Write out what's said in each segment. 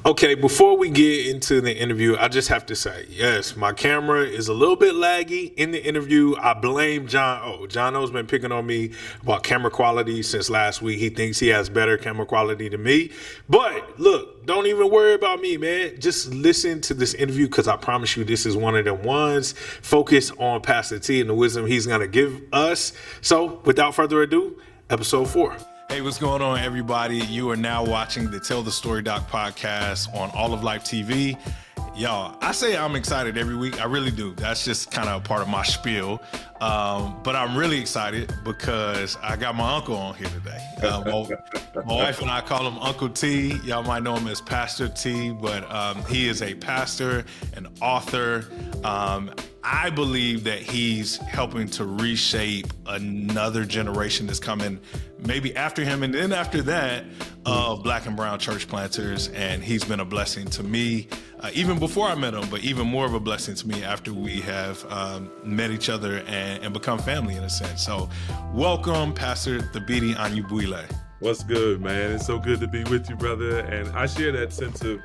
Okay, before we get into the interview, I just have to say, yes, my camera is a little bit laggy in the interview. I blame John O. John O's been picking on me about camera quality since last week. He thinks he has better camera quality than me. But look, don't even worry about me, man. Just listen to this interview because I promise you this is one of them ones. Focus on Pastor T and the wisdom he's going to give us. So without further ado, episode 4. Hey, what's going on, everybody? You are now watching the Tell the Story Doc podcast on All of Life TV. Y'all, I say I'm excited every week. I really do. That's just kind of part of my spiel. But I'm really excited because I got my uncle on here today. My wife and I call him Uncle T. Y'all might know him as Pastor T, but he is a pastor, an author. I believe that he's helping to reshape another generation that's coming maybe after him and then after that of Black and brown church planters. And he's been a blessing to me even before I met him, but even more of a blessing to me after we have met each other and become family in a sense. So welcome, Pastor Thabiti Anyabwile. What's good, man? It's so good to be with you, brother. And I share that sense of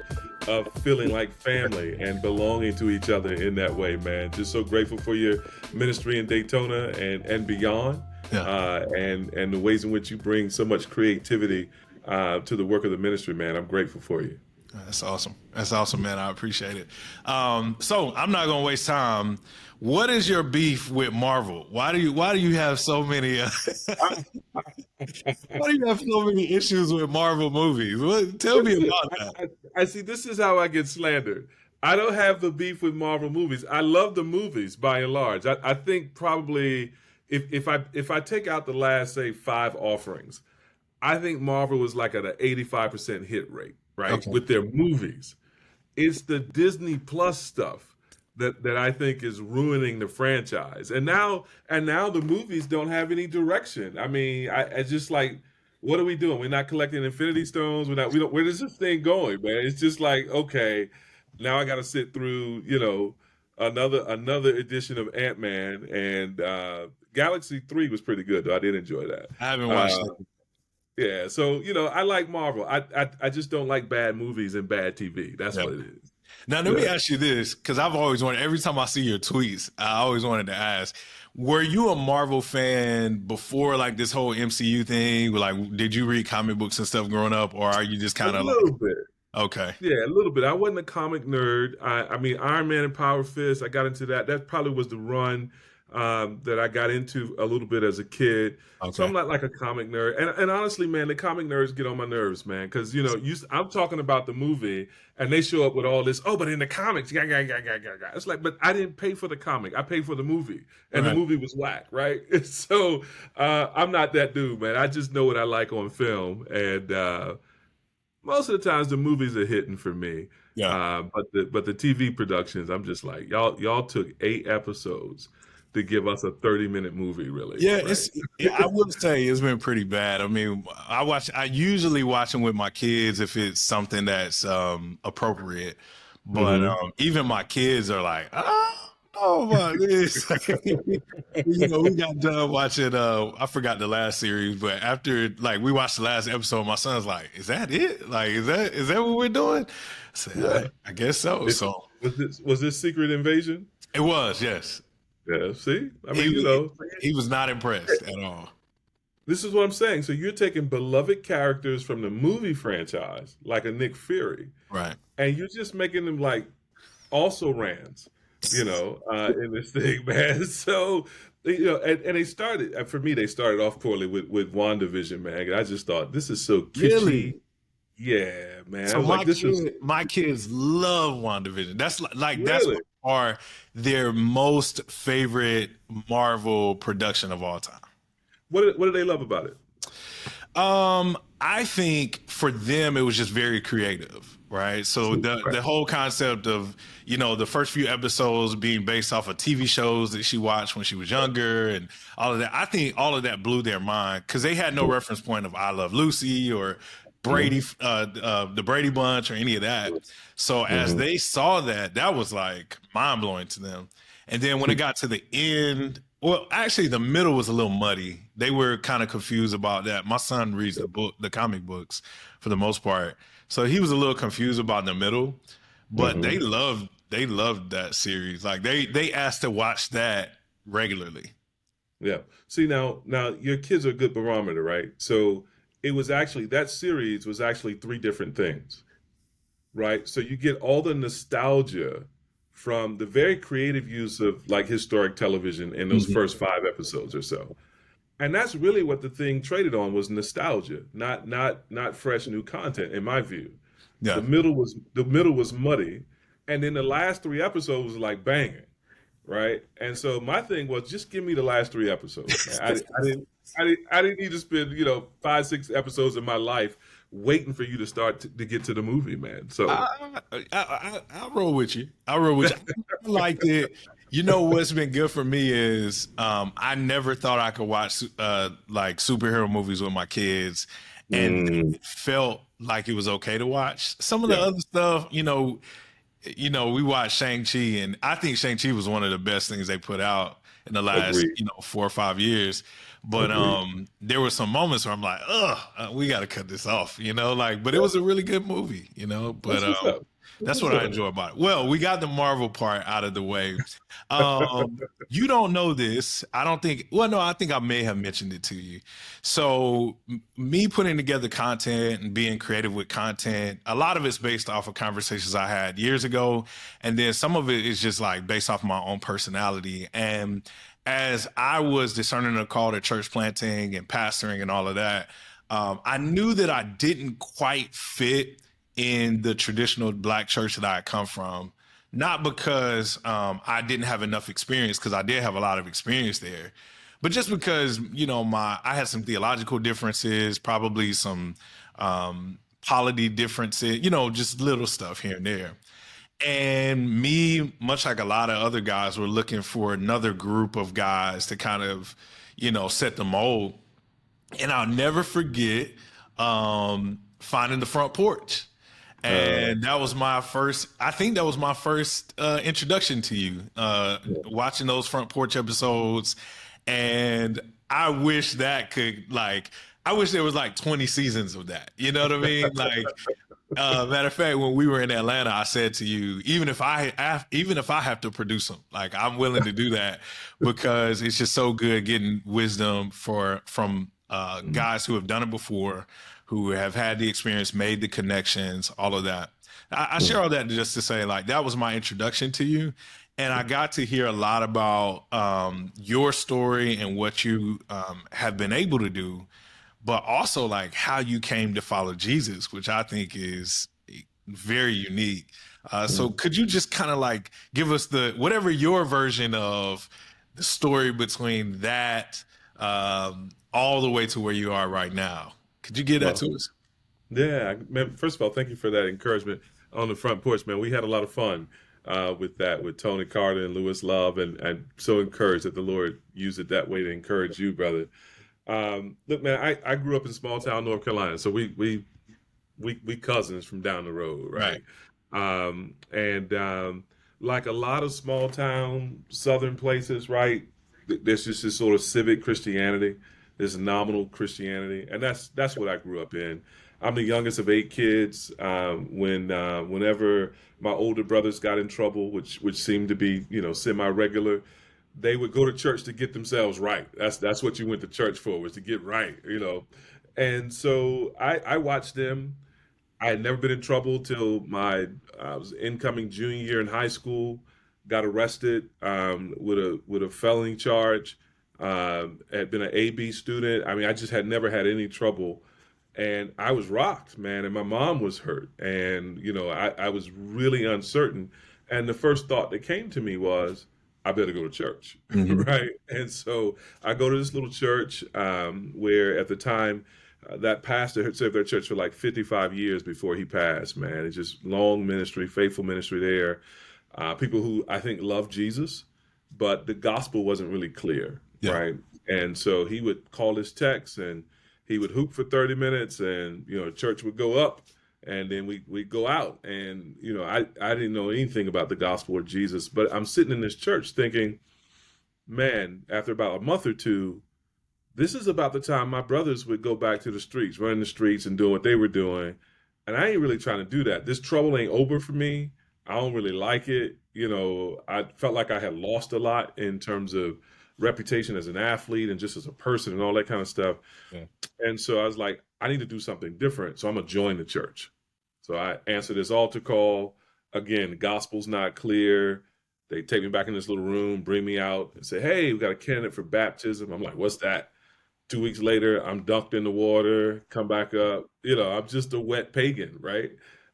feeling like family and belonging to each other in that way, man. Just so grateful for your ministry in Daytona and beyond, and the ways in which you bring so much creativity to the work of the ministry, man. I'm grateful for you. That's awesome. That's awesome, man. I appreciate it. So I'm not going to waste time. What is your beef with Marvel? Why do you have so many? Why do you have so many issues with Marvel movies? Tell me about that. I see. This is how I get slandered. I don't have the beef with Marvel movies. I love the movies by and large. I think probably if I take out the last, say, 5 offerings, I think Marvel was like at an 85% hit rate, right? With their movies. It's the Disney Plus stuff that I think is ruining the franchise. And now the movies don't have any direction. I mean, I just like, what are we doing? We're not collecting Infinity Stones. Where is this thing going, man? It's just like, okay, now I got to sit through, another edition of Ant-Man, and Galaxy 3 was pretty good, though. I did enjoy that. I haven't watched it. Yeah, so I like Marvel. I just don't like bad movies and bad TV. That's what it is. Now, let me ask you this, because I've always wanted, every time I see your tweets, I always wanted to ask, were you a Marvel fan before like this whole MCU thing? Like, did you read comic books and stuff growing up, or are you just kind of like... A little bit. Okay. Yeah, a little bit. I wasn't a comic nerd. I mean, Iron Man and Power Fist, I got into that. That probably was the run that I got into a little bit as a kid. Okay. So I'm not like a comic nerd. And honestly, man, the comic nerds get on my nerves, man. Because, I'm talking about the movie and they show up with all this, but in the comics, It's like, but I didn't pay for the comic. I paid for the movie. And the movie was whack, right? So I'm not that dude, man. I just know what I like on film. And most of the times the movies are hitting for me. Yeah. But the TV productions, I'm just like, y'all took 8 episodes to give us a 30-minute movie, really. Yeah, right? I would say it's been pretty bad. I mean, I usually watch them with my kids if it's something that's appropriate. But even my kids are like, oh my this. We got done watching I forgot the last series, but after like we watched the last episode, my son's like, is that it? Like, is that what we're doing? I said, I guess so. Was this Secret Invasion? It was, yes. Yeah, see? I mean, he was not impressed at all. This is what I'm saying. So you're taking beloved characters from the movie franchise, like a Nick Fury. Right. And you're just making them like also-rans, in this thing, man. So, and they started, for me, they started off poorly with WandaVision, man. I just thought, this is so kitschy. Really? Yeah, man. So my kids love WandaVision. That's like, really? That's are their most favorite Marvel production of all time. What do they love about it? I think for them, it was just very creative, right? So the whole concept of, the first few episodes being based off of TV shows that she watched when she was younger and all of that. I think all of that blew their mind because they had no reference point of I Love Lucy or Brady, the Brady Bunch or any of that. So as they saw that was like mind blowing to them. And then when it got to the end, well, actually the middle was a little muddy. They were kind of confused about that. My son reads the comic books for the most part. So he was a little confused about the middle, but Hmm. they loved that series. Like they asked to watch that regularly. Yeah. See, now your kids are a good barometer, right? So it was actually that series was actually three different things, right? So you get all the nostalgia from the very creative use of like historic television in those Mhm. first 5 episodes or so. And that's really what the thing traded on was nostalgia, not fresh new content, in my view. Yeah. The middle was muddy, and then the last 3 episodes was like banging, right? And so my thing was just give me the last 3 episodes, man. I didn't need to spend 5 6 episodes of my life waiting for you to start to get to the movie, man. So I roll with you. I roll with you. I liked it. You know what's been good for me is I never thought I could watch like superhero movies with my kids, and mm, it felt like it was okay to watch. Some of the yeah, other stuff, we watched Shang-Chi, and I think Shang-Chi was one of the best things they put out in the last, agreed, 4 or 5 years. But agreed. there were some moments where I'm like, ugh, we got to cut this off, but it was a really good movie, but That's what's up. That's that's what's what I up. enjoy about it. Well, we got the Marvel part out of the way. You don't know this. I don't think, well, no, I think I may have mentioned it to you. So, me putting together content and being creative with content, a lot of it's based off of conversations I had years ago. And then some of it is just like based off my own personality. And as I was discerning the call to church planting and pastoring and all of that, I knew that I didn't quite fit in the traditional Black church that I come from. Not because I didn't have enough experience, because I did have a lot of experience there, but just because I had some theological differences, probably some polity differences, just little stuff here and there. And me, much like a lot of other guys, were looking for another group of guys to kind of, set the mold. And I'll never forget finding the front porch. Uh, And that was my first, I think that was my first introduction to you, watching those front porch episodes. And I wish that could, like, I wish there was like 20 seasons of that. You know what I mean? Like, matter of fact, when we were in Atlanta, I said to you, even if I have to produce them, like I'm willing to do that because it's just so good getting wisdom from guys who have done it before, who have had the experience, made the connections, all of that. I share all that just to say, like, that was my introduction to you. And I got to hear a lot about your story and what you have been able to do, but also like how you came to follow Jesus, which I think is very unique. So could you just kind of like give us the whatever your version of the story between that all the way to where you are right now? Could you give that well, to us? yeah, man. First of all, thank you for that encouragement on the front porch, man. We had a lot of fun with that, with Tony Carter and Lewis Love, and so encouraged that the Lord used it that way to encourage you, brother. Look, man, I grew up in small town North Carolina, so we cousins from down the road, Right. right? And like a lot of small town southern places, right? There's just this sort of civic Christianity, this nominal Christianity, and that's what I grew up in. I'm the youngest of 8 kids. Whenever my older brothers got in trouble, which seemed to be semi regular, they would go to church to get themselves right. That's what you went to church for, was to get right. And so I watched them. I had never been in trouble till my I was incoming junior year in high school. Got arrested with a felony charge. Had been an AB student. I mean, I just had never had any trouble, and I was rocked, man. And my mom was hurt, and I was really uncertain. And the first thought that came to me was, I better go to church, Hmm. right? And so I go to this little church where at the time that pastor had served their church for like 55 years before he passed, man. It's just long ministry, faithful ministry there. People who I think love Jesus, but the gospel wasn't really clear, Yeah. right? And so he would call his text and he would hoop for 30 minutes, and church would go up, and then we'd go out. And I didn't know anything about the gospel or Jesus, but I'm sitting in this church thinking, man, after about a month or two, this is about the time my brothers would go back to the streets, running the streets and doing what they were doing. And I ain't really trying to do that. This trouble ain't over for me. I don't really like it. I felt like I had lost a lot in terms of reputation as an athlete and just as a person and all that kind of stuff. Yeah. And so I was like, I need to do something different. So I'm going to join the church. So I answered this altar call. Again, the gospel's not clear. They take me back in this little room, bring me out, and say, hey, we got a candidate for baptism. I'm like, what's that? 2 weeks later, I'm dunked in the water, come back up. I'm just a wet pagan, right?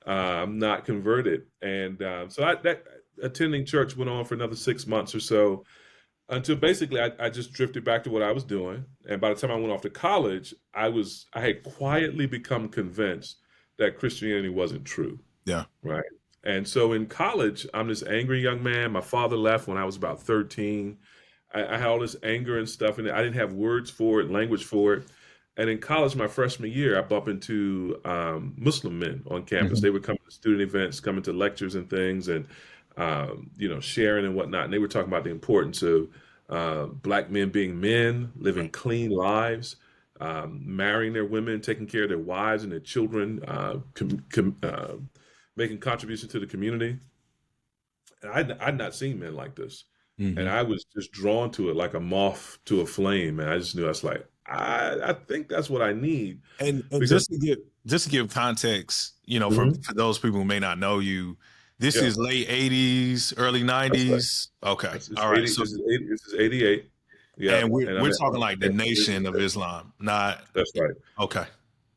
I'm not converted. And so that attending church went on for another 6 months or so until basically I just drifted back to what I was doing. And by the time I went off to college, I had quietly become convinced that Christianity wasn't true. Yeah. Right. And so in college, I'm this angry young man. My father left when I was about 13. I had all this anger and stuff, and I didn't have words for it, language for it. And in college, my freshman year, I bumped into Muslim men on campus. Mhm. They would come to student events, coming to lectures and things, and sharing and whatnot. And they were talking about the importance of Black men being men, living clean lives, marrying their women, taking care of their wives and their children, making contributions to the community. And I'd not seen men like this. And Mhm. I was just drawn to it like a moth to a flame. And I just knew, I was like, I think that's what I need. And Because just to give context, Mhm. for those people who may not know you, this Yeah, is late 80s, early that's right. 90s. Okay. This is All right. 80, So, this is 80, this is 88. Yeah. and we're And we're talking like the I'm in Nation of this. Islam, not That's right. okay.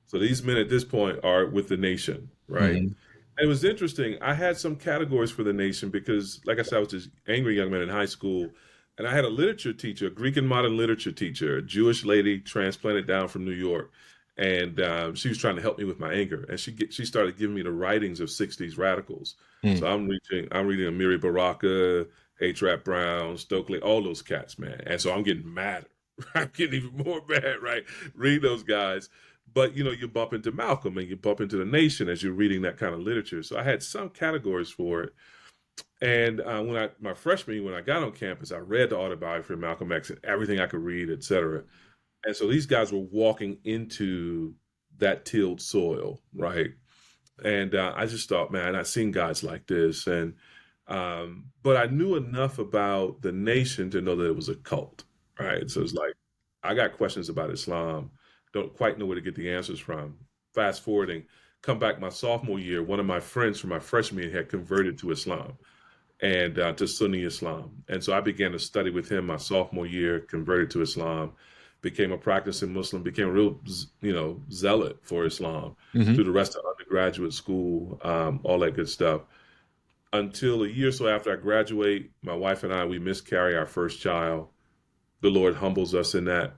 So these men at this point are with the nation, right? Mhm. And it was interesting. I had some categories for the nation because, like I said, I was this angry young man in high school. And I had a literature teacher, a Greek and modern literature teacher, a Jewish lady transplanted down from New York. And she was trying to help me with my anger. And she started giving me the writings of 60s radicals. So Mm. I'm reading Amiri Baraka, H. Rap Brown, Stokely, all those cats, man. And so I'm getting madder. I'm getting even more mad, right? Read those guys. But you bump into Malcolm and you bump into the Nation as you're reading that kind of literature. So I had some categories for it. And my freshman year, when I got on campus, I read the autobiography of Malcolm X and everything I could read, et cetera. And so these guys were walking into that tilled soil, right? And I just thought, man, I've seen guys like this, and but I knew enough about the Nation to know that it was a cult, right? So it's like I got questions about Islam, don't quite know where to get the answers from. Fast forwarding, come back my sophomore year, one of my friends from my freshman year had converted to Islam and to Sunni Islam. And so I began to study with him my sophomore year, converted to Islam, became a practicing Muslim, became a real, zealot for Islam Mhm. through the rest of undergraduate school, all that good stuff. Until a year or so after I graduate, my wife and I, we miscarry our first child. The Lord humbles us in that.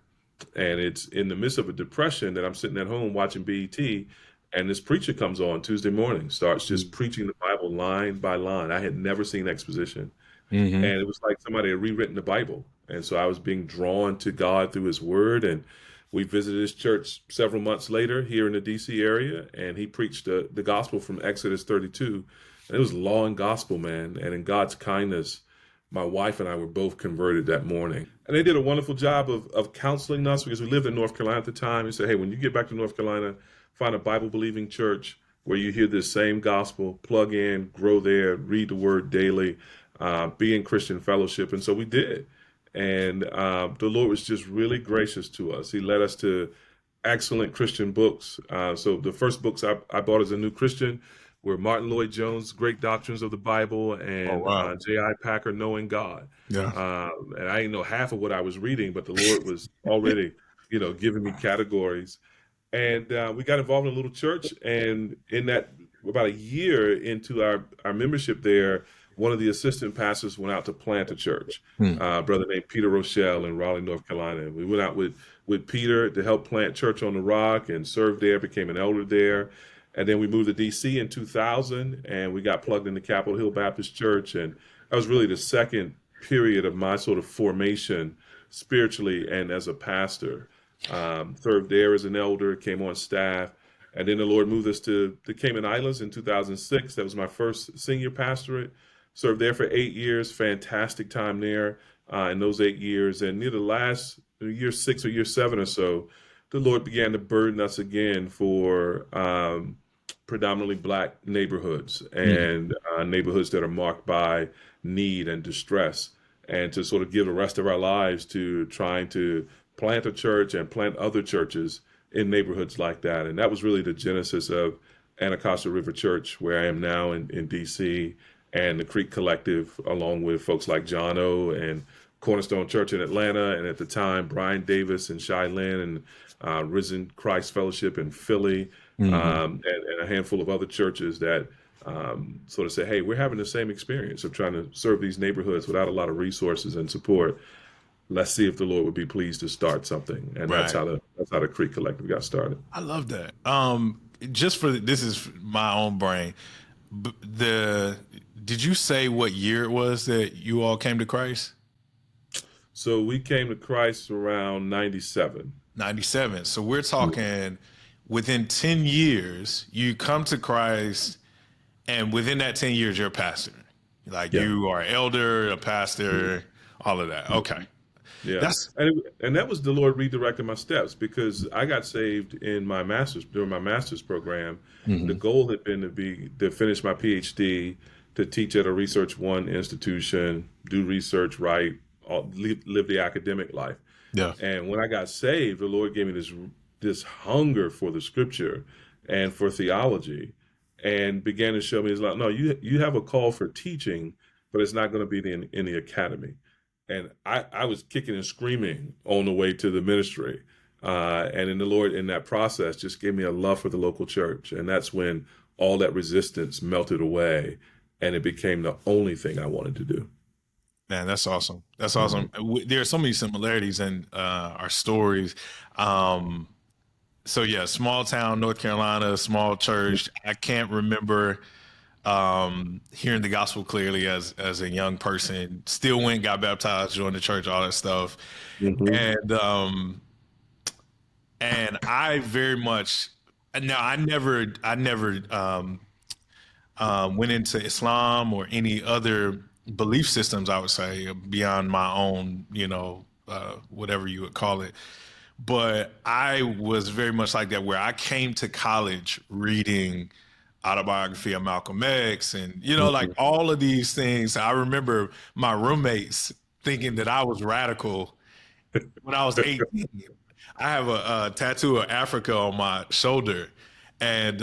And it's in the midst of a depression that I'm sitting at home watching BET, and this preacher comes on Tuesday morning, starts just preaching the Bible line by line. I had never seen exposition. Mhm. And it was like somebody had rewritten the Bible. And so I was being drawn to God through his word. And we visited his church several months later here in the DC area. And he preached the gospel from Exodus 32. And it was law and gospel, man. And in God's kindness, my wife and I were both converted that morning. And they did a wonderful job of counseling us because we lived in North Carolina at the time. He said, hey, when you get back to North Carolina, find a Bible believing church where you hear this same gospel, plug in, grow there, read the word daily, be in Christian fellowship. And so we did. And the Lord was just really gracious to us. He led us to excellent Christian books. So the first books I bought as a new Christian were Martin Lloyd Jones' Great Doctrines of the Bible Oh and wow. J.I. Packer, Knowing God. Yeah. And I didn't know half of what I was reading, but the Lord was already, giving me categories. And we got involved in a little church. And in that, about a year into our membership there, one of the assistant pastors went out to plant a church. Hmm. A brother named Peter Rochelle in Raleigh, North Carolina. We went out with Peter to help plant Church on the Rock and served there, became an elder there. And then we moved to DC in 2000 and we got plugged into Capitol Hill Baptist Church. And that was really the second period of my sort of formation spiritually and as a pastor. Served there as an elder, came on staff. And then the Lord moved us to the Cayman Islands in 2006. That was my first senior pastorate. Served there for 8 years, fantastic time there in those 8 years. And near the last year 6 or year 7 or so, the Lord began to burden us again for predominantly black neighborhoods and neighborhoods that are marked by need and distress, and to sort of give the rest of our lives to trying to plant a church and plant other churches in neighborhoods like that. And that was really the genesis of Anacostia River Church, where I am now in DC, and the Creek Collective, along with folks like John O. and Cornerstone Church in Atlanta, and at the time, Brian Davis and Shai Lynn, and Risen Christ Fellowship in Philly, and a handful of other churches that sort of say, hey, we're having the same experience of trying to serve these neighborhoods without a lot of resources and support. Let's see if the Lord would be pleased to start something. And Right. that's how the Creek Collective got started. I love that. Just for this is my own brain. Did you say what year it was that you all came to Christ? So we came to Christ around 97. 97. So we're talking within 10 years, you come to Christ, and within that 10 years, you're a pastor. Like you are an elder, a pastor, all of that. Okay. Yeah, and that was the Lord redirecting my steps, because I got saved in my during my master's program. The goal had been to finish my PhD, to teach at a Research One institution, do research, write, live the academic life. Yeah. And when I got saved, the Lord gave me this hunger for the Scripture and for theology, and began to show me, it's like, no, you have a call for teaching, but it's not going to be in the academy. And I was kicking and screaming on the way to the ministry. And in the Lord, in that process, just gave me a love for the local church. And that's when all that resistance melted away, and it became the only thing I wanted to do. Man, that's awesome. That's awesome. There are so many similarities in our stories. So yeah, small town, North Carolina, small church. I can't remember hearing the gospel clearly as a young person. Still went, got baptized, joined the church, all that stuff. And I very much, now I never went into Islam or any other belief systems, I would say, beyond my own, whatever you would call it. But I was very much like that, where I came to college reading autobiography of Malcolm X and, like all of these things. I remember my roommates thinking that I was radical when I was 18. I have a tattoo of Africa on my shoulder. And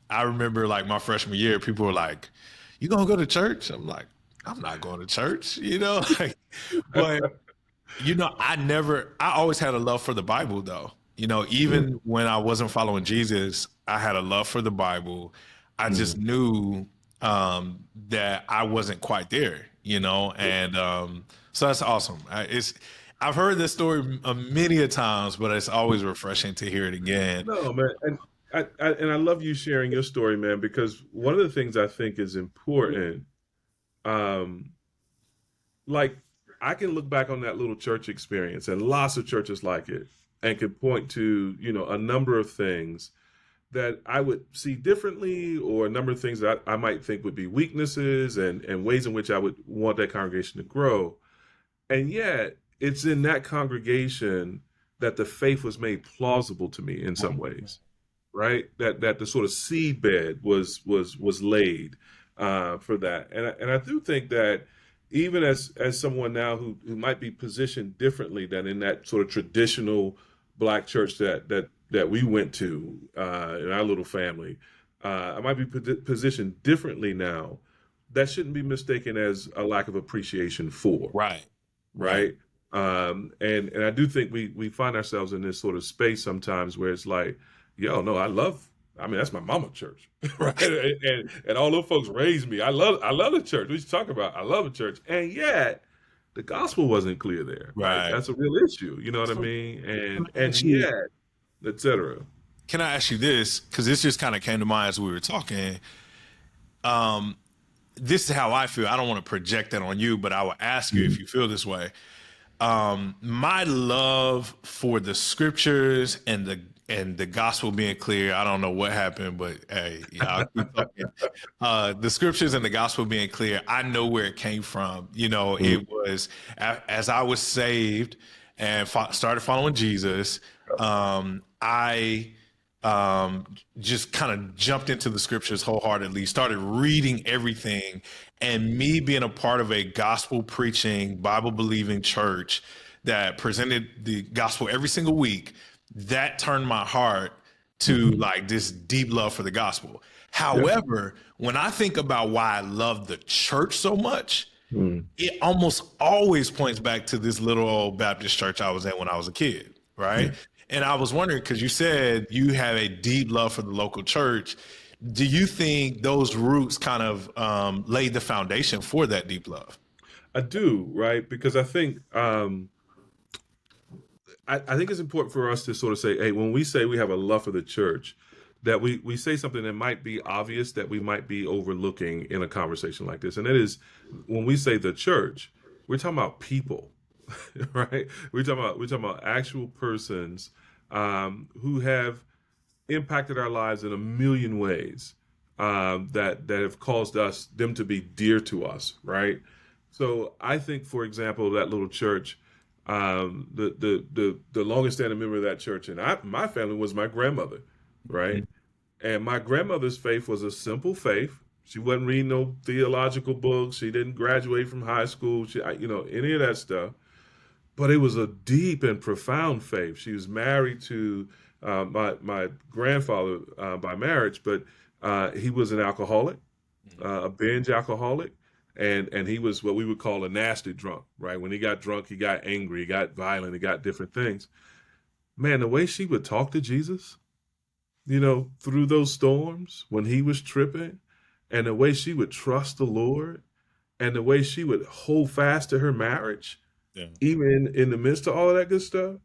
I remember like my freshman year, people were like, you gonna go to church? I'm like, I'm not going to church, but I always had a love for the Bible though. Even when I wasn't following Jesus, I had a love for the Bible. I just knew that I wasn't quite there, and so that's awesome. I've heard this story many a times, but it's always refreshing to hear it again. No, man. And I love you sharing your story, man, because one of the things I think is important, like I can look back on that little church experience and lots of churches like it, and can point to, a number of things that I would see differently, or a number of things that I might think would be weaknesses and ways in which I would want that congregation to grow. And yet it's in that congregation that the faith was made plausible to me in some ways, right? That the sort of seedbed was laid for that. And I do think that even as someone now who might be positioned differently than in that sort of traditional Black church that we went to in our little family, I might be positioned differently now. That shouldn't be mistaken as a lack of appreciation for. Right. And I do think we find ourselves in this sort of space sometimes where it's like, that's my mama church, right? And all those folks raised me. I love the church. We should talk about, I love the church. And yet the gospel wasn't clear there. Right. That's a real issue. You know what I mean? And yet, et cetera. Can I ask you this? Because this just kind of came to mind as we were talking. This is how I feel. I don't want to project that on you, but I will ask you if you feel this way. My love for the scriptures and the gospel being clear. I don't know what happened, but hey, I'll keep talking. The scriptures and the gospel being clear, I know where it came from. It was as I was saved and started following Jesus. I just kind of jumped into the scriptures wholeheartedly, started reading everything, and me being a part of a gospel preaching, Bible believing church that presented the gospel every single week, that turned my heart to like this deep love for the gospel. Yeah. However, when I think about why I love the church so much, Mm. it almost always points back to this little old Baptist church I was at when I was a kid, right? And I was wondering, because you said you have a deep love for the local church. Do you think those roots kind of laid the foundation for that deep love? I do, right? Because I think it's important for us to sort of say, hey, when we say we have a love for the church, that we say something that might be obvious that we might be overlooking in a conversation like this. And that is, when we say the church, we're talking about people, right? We're talking about actual persons who have impacted our lives in a million ways, that have caused them to be dear to us, right? So I think, for example, that little church, the longest standing member of that church and my family was my grandmother, right? And my grandmother's faith was a simple faith. She wasn't reading no theological books. She didn't graduate from high school. Any of that stuff. But it was a deep and profound faith. She was married to my grandfather by marriage, but he was an alcoholic, a binge alcoholic, and he was what we would call a nasty drunk. Right? When he got drunk, he got angry, he got violent, he got different things. Man, the way she would talk to Jesus, through those storms when he was tripping, and the way she would trust the Lord, and the way she would hold fast to her marriage, Yeah. even in the midst of all of that good stuff.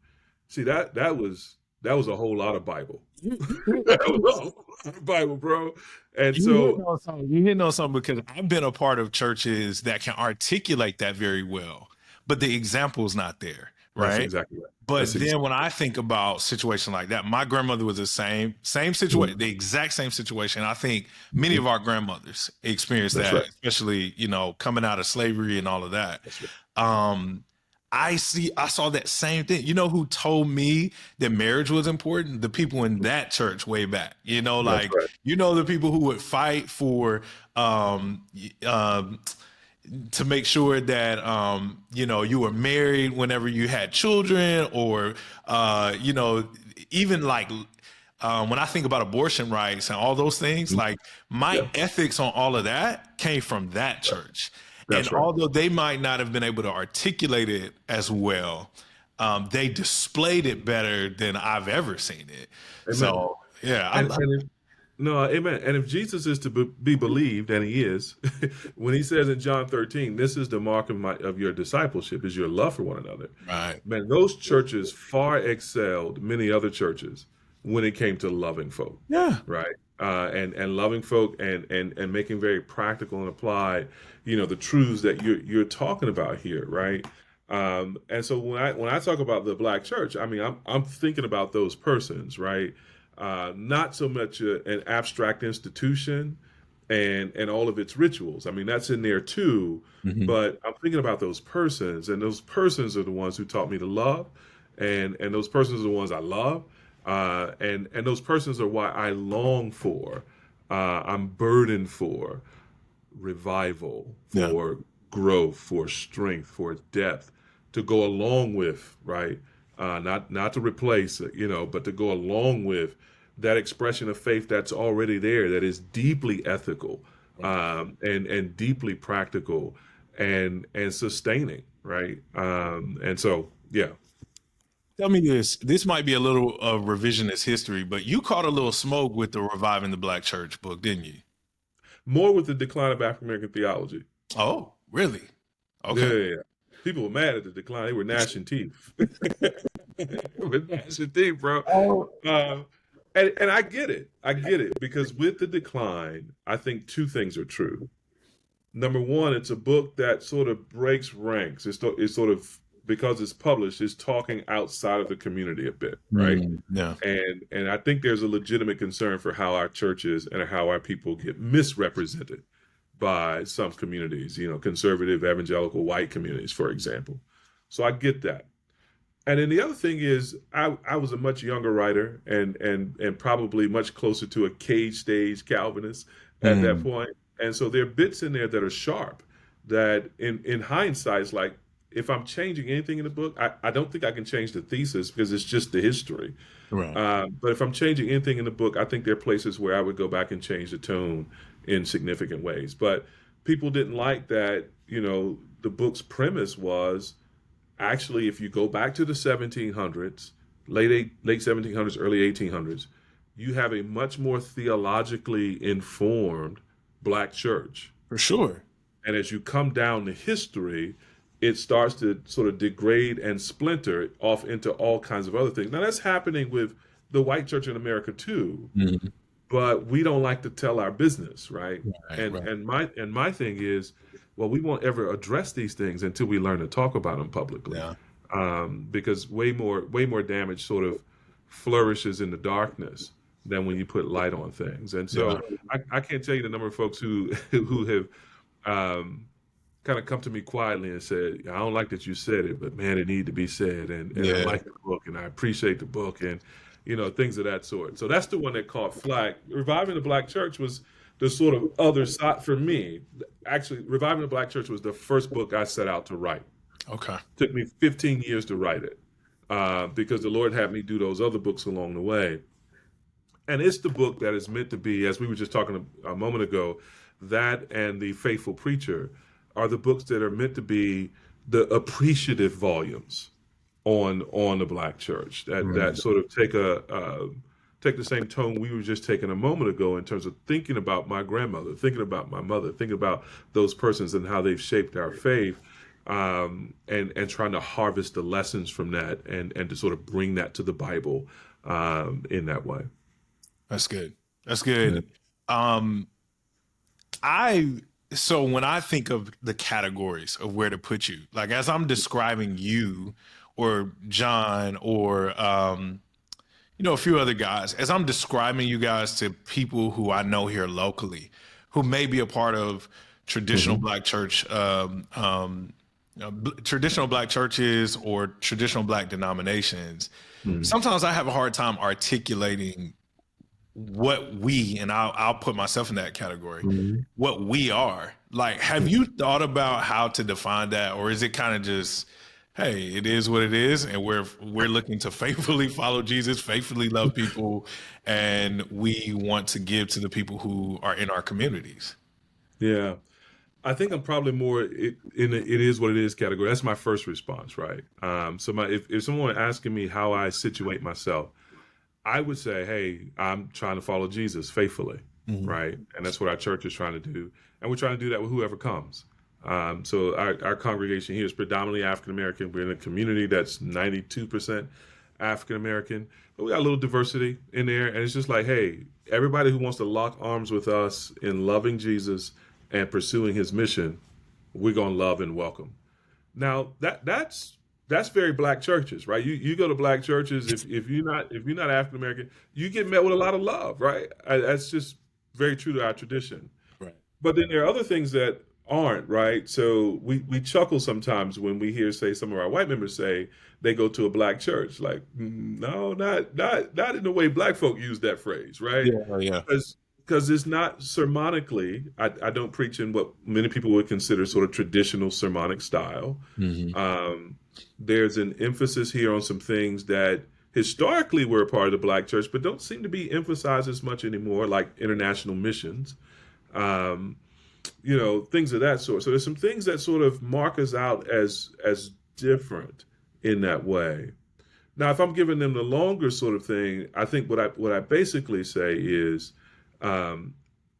See, that was a whole lot of Bible. That was a whole lot of Bible, bro. And You so, hitting on something. You hitting on something because I've been a part of churches that can articulate that very well, but the example is not there, that's right? exactly right. But That's then exactly when I think about situations like that, my grandmother was the same situation, the exact same situation. I think many of our grandmothers experienced that's that, right. especially, coming out of slavery and all of that. That's right. Um, I saw that same thing. You know who told me that marriage was important? The people in that church way back. That's right. The people who would fight for to make sure that you were married whenever you had children, or even like when I think about abortion rights and all those things, like my Yeah, ethics on all of that came from that church. And that's right. although they might not have been able to articulate it as well, they displayed it better than I've ever seen it. Amen. So yeah, No, amen. And if Jesus is to be believed, and he is, when he says in John 13, this is the mark of your discipleship, is your love for one another. right. Man, those churches far excelled many other churches when it came to loving folk, Yeah. right? And loving folk, and making very practical and applied, the truths that you're talking about here, right? And so when I talk about the Black church, I mean, I'm thinking about those persons, right? Not so much an abstract institution and all of its rituals. I mean, that's in there too, Mhm. but I'm thinking about those persons, and those persons are the ones who taught me to love, and those persons are the ones I love, and those persons are why I long for, I'm burdened for revival, Yeah. for growth, for strength, for depth, to go along with, right? Not to replace, but to go along with that expression of faith that's already there, that is deeply ethical, and deeply practical, and sustaining, right? And so, yeah. Tell me this. This might be a little of revisionist history, but you caught a little smoke with the Reviving the Black Church book, didn't you? More with the decline of African American theology. Oh, really? Yeah, Okay. yeah, yeah. People were mad at the decline. They were gnashing teeth. They were gnashing teeth, bro. Oh, Uh, and I get it. I get it, because with the decline, I think two things are true. Number one, it's a book that sort of breaks ranks. It's sort of, because it's published, it's talking outside of the community a bit, right? yeah. And I think there's a legitimate concern for how our churches and how our people get misrepresented by some communities, conservative, evangelical, white communities, for example. So I get that. And then the other thing is, I was a much younger writer and probably much closer to a cage stage Calvinist at that Mm, point. And so there are bits in there that are sharp that in hindsight, it's like if I'm changing anything in the book, I don't think I can change the thesis because it's just the history. right. But if I'm changing anything in the book, I think there are places where I would go back and change the tone in significant ways. But people didn't like that, the book's premise was actually, if you go back to the 1700s, late 1700s, early 1800s, you have a much more theologically informed black church. For sure. And as you come down the history, it starts to sort of degrade and splinter off into all kinds of other things. Now that's happening with the white church in America too, Mhm. but we don't like to tell our business, right? Right, And right. my thing is, well, we won't ever address these things until we learn to talk about them publicly, Yeah. because way more damage sort of flourishes in the darkness than when you put light on things. And Yeah. so I can't tell you the number of folks who who have kind of come to me quietly and said, I don't like that you said it, but man, it needed to be said. And I Yeah. like the book and I appreciate the book and, things of that sort. So that's the one that caught flack. Reviving the Black Church was the sort of other side for me. Actually, Reviving the Black Church was the first book I set out to write. Okay. Took me 15 years to write it because the Lord had me do those other books along the way. And it's the book that is meant to be, as we were just talking a moment ago, that and The Faithful Preacher are the books that are meant to be the appreciative volumes on the black church that Right. sort of take the same tone we were just taking a moment ago in terms of thinking about my grandmother, thinking about my mother, thinking about those persons and how they've shaped our faith, and trying to harvest the lessons from that and to sort of bring that to the Bible in that way. That's good. That's Yeah. good. Um, I so when I think of the categories of where to put you, like as I'm describing you or John or a few other guys, as I'm describing you guys to people who I know here locally, who may be a part of traditional Mhm. black church, traditional black churches or traditional black denominations, Mhm. sometimes I have a hard time articulating what we, and I'll put myself in that category, Mhm. what we are. Like, have you thought about how to define that, or is it kind of just, hey, it is what it is, and we're looking to faithfully follow Jesus, faithfully love people, and we want to give to the people who are in our communities. Yeah. I think I'm probably more in the "it is what it is" category. That's my first response, right? So if someone asking me how I situate myself, I would say, hey, I'm trying to follow Jesus faithfully, Mhm. right? And that's what our church is trying to do. And we're trying to do that with whoever comes. So our congregation here is predominantly African American. We're in a community that's 92% African American, but we got a little diversity in there. And it's just like, hey, everybody who wants to lock arms with us in loving Jesus and pursuing his mission, we're going to love and welcome. Now that's very black churches, right? You go to black churches, if you're not African American, you get met with a lot of love, right? That's just very true to our tradition. Right. But then there are other things that aren't, right? So we chuckle sometimes when we hear, say, some of our white members say they go to a black church. Like, no, not in the way black folk use that phrase, right? Yeah, yeah. Because it's not sermonically. I don't preach in what many people would consider sort of traditional sermonic style. Hmm. Um, there's an emphasis here on some things that historically were a part of the black church, but don't seem to be emphasized as much anymore, like international missions, um, things of that sort. So there's some things that sort of mark us out as different in that way. Now, if I'm giving them the longer sort of thing, I think what I basically say is, um,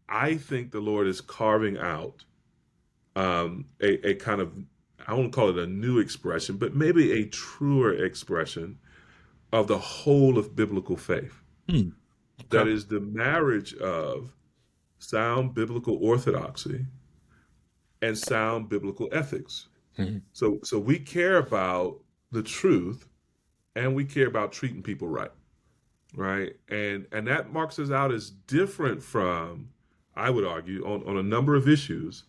I think the Lord is carving out a kind of, I won't call it a new expression, but maybe a truer expression of the whole of biblical faith. Hmm. That Okay. is the marriage of sound biblical orthodoxy and sound biblical ethics. Mhm. So we care about the truth and we care about treating people right, right? And that marks us out as different from, I would argue, on a number of issues,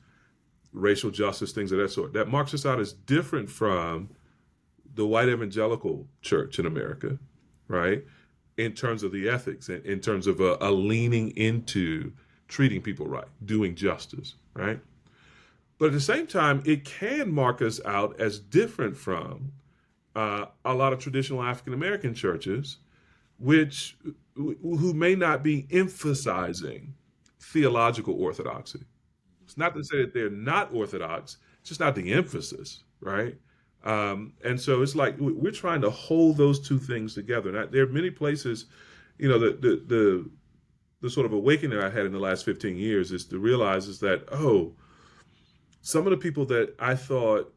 racial justice, things of that sort. That marks us out as different from the white evangelical church in America, right? In terms of the ethics, in terms of a leaning into treating people right, doing justice, right? But at the same time, it can mark us out as different from a lot of traditional African American churches, which who may not be emphasizing theological orthodoxy. It's not to say that they're not orthodox; it's just not the emphasis, right? And so it's like we're trying to hold those two things together. Now, there are many places, you know, the sort of awakening I had in the last 15 years is to realize is that, oh, some of the people that I thought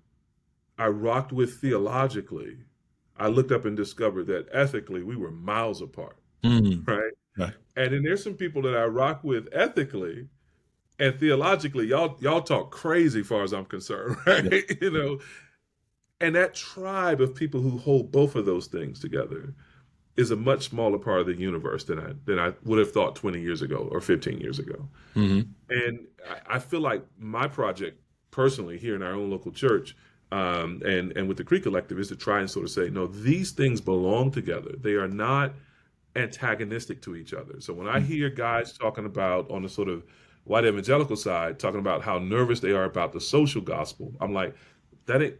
I rocked with theologically, I looked up and discovered that ethically we were miles apart, Mm. right? Right. And then there's some people that I rock with ethically and theologically, y'all talk crazy, far as I'm concerned, right? Yeah. You know, and that tribe of people who hold both of those things together is a much smaller part of the universe than I would have thought 20 years ago or 15 years ago. Hmm. And I feel like my project personally here in our own local church, and with the Creek Collective, is to try and sort of say, no, these things belong together. They are not antagonistic to each other. So when I hear guys talking about on the sort of white evangelical side, talking about how nervous they are about the social gospel, I'm like, that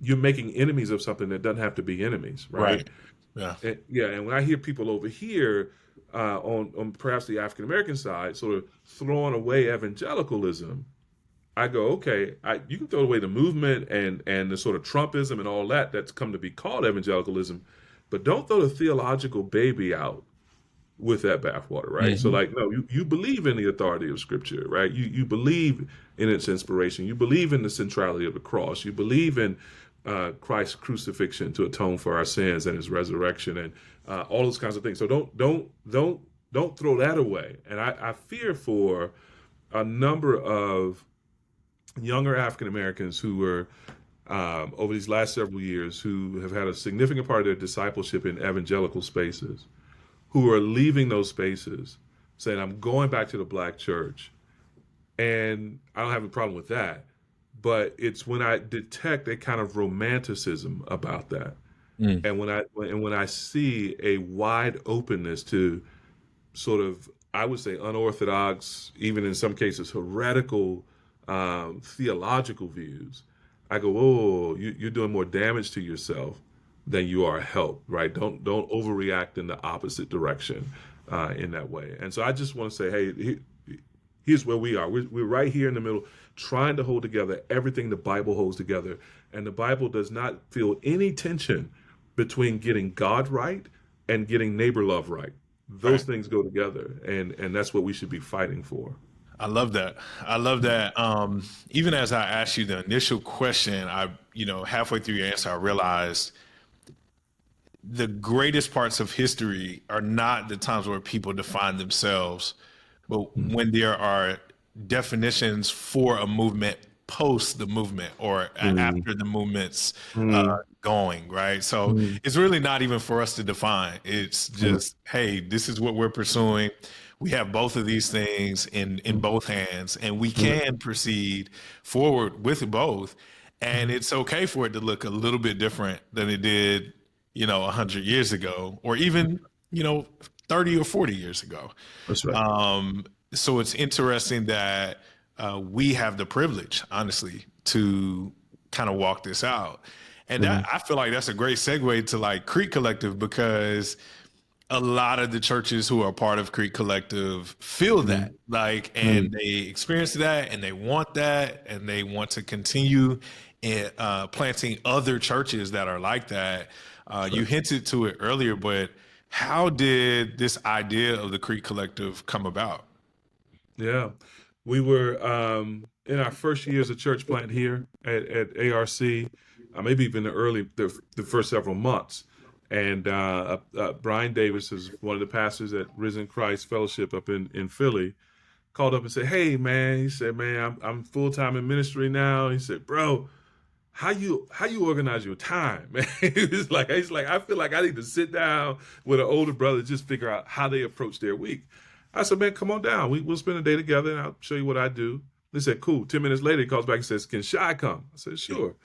you're making enemies of something that doesn't have to be enemies, right? Right. Yeah. And when I hear people over here on perhaps the African American side sort of throwing away evangelicalism, I go, okay, you can throw away the movement and the sort of Trumpism and all that's come to be called evangelicalism, but don't throw the theological baby out with that bathwater, right? So Hmm. like, no, you believe in the authority of Scripture, right? You believe in its inspiration. You believe in the centrality of the cross. You believe in Christ's crucifixion to atone for our sins and His resurrection and all those kinds of things. So don't throw that away. And I fear for a number of younger African Americans who were over these last several years who have had a significant part of their discipleship in evangelical spaces, who are leaving those spaces saying, I'm going back to the black church. And I don't have a problem with that. But it's when I detect a kind of romanticism about that. Mm. And when I see a wide openness to sort of, I would say, unorthodox, even in some cases heretical theological views, I go, oh, you're doing more damage to yourself than you are help, right? Don't overreact in the opposite direction in that way. And so I just want to say, hey, here's where we are. We're right here in the middle, trying to hold together everything the Bible holds together. And the Bible does not feel any tension between getting God right and getting neighbor love right. Those things go together, and that's what we should be fighting for. I love that. I love that. Even as I asked you the initial question, halfway through your answer, I realized the greatest parts of history are not the times where people define themselves, but when there are definitions for a movement post the movement or after the movement's going, right? So it's really not even for us to define. It's just, hey, this is what we're pursuing. We have both of these things in both hands, and we can proceed forward with both. And it's okay for it to look a little bit different than it did, 100 years ago, or even, 30 or 40 years ago. That's right. So it's interesting that we have the privilege, honestly, to kind of walk this out. And I feel like that's a great segue to like Creek Collective, because a lot of the churches who are part of Creek Collective feel that, and they experience that, and they want that, and they want to continue planting other churches that are like that. You hinted to it earlier, but how did this idea of the Creek Collective come about? Yeah, we were in our first year as a church plant here at ARC, maybe even the first several months. And Brian Davis is one of the pastors at Risen Christ Fellowship up in Philly, called up and said, "Hey man," he said, "man, I'm full time in ministry now." He said, "Bro, how you organize your time, man?" he's like, I feel like I need to sit down with an older brother, just figure out how they approach their week. I said, "Man, come on down. We'll spend a day together, and I'll show you what I do." They said, "Cool." 10 minutes later, he calls back and says, "Can Shy come?" I said, "Sure."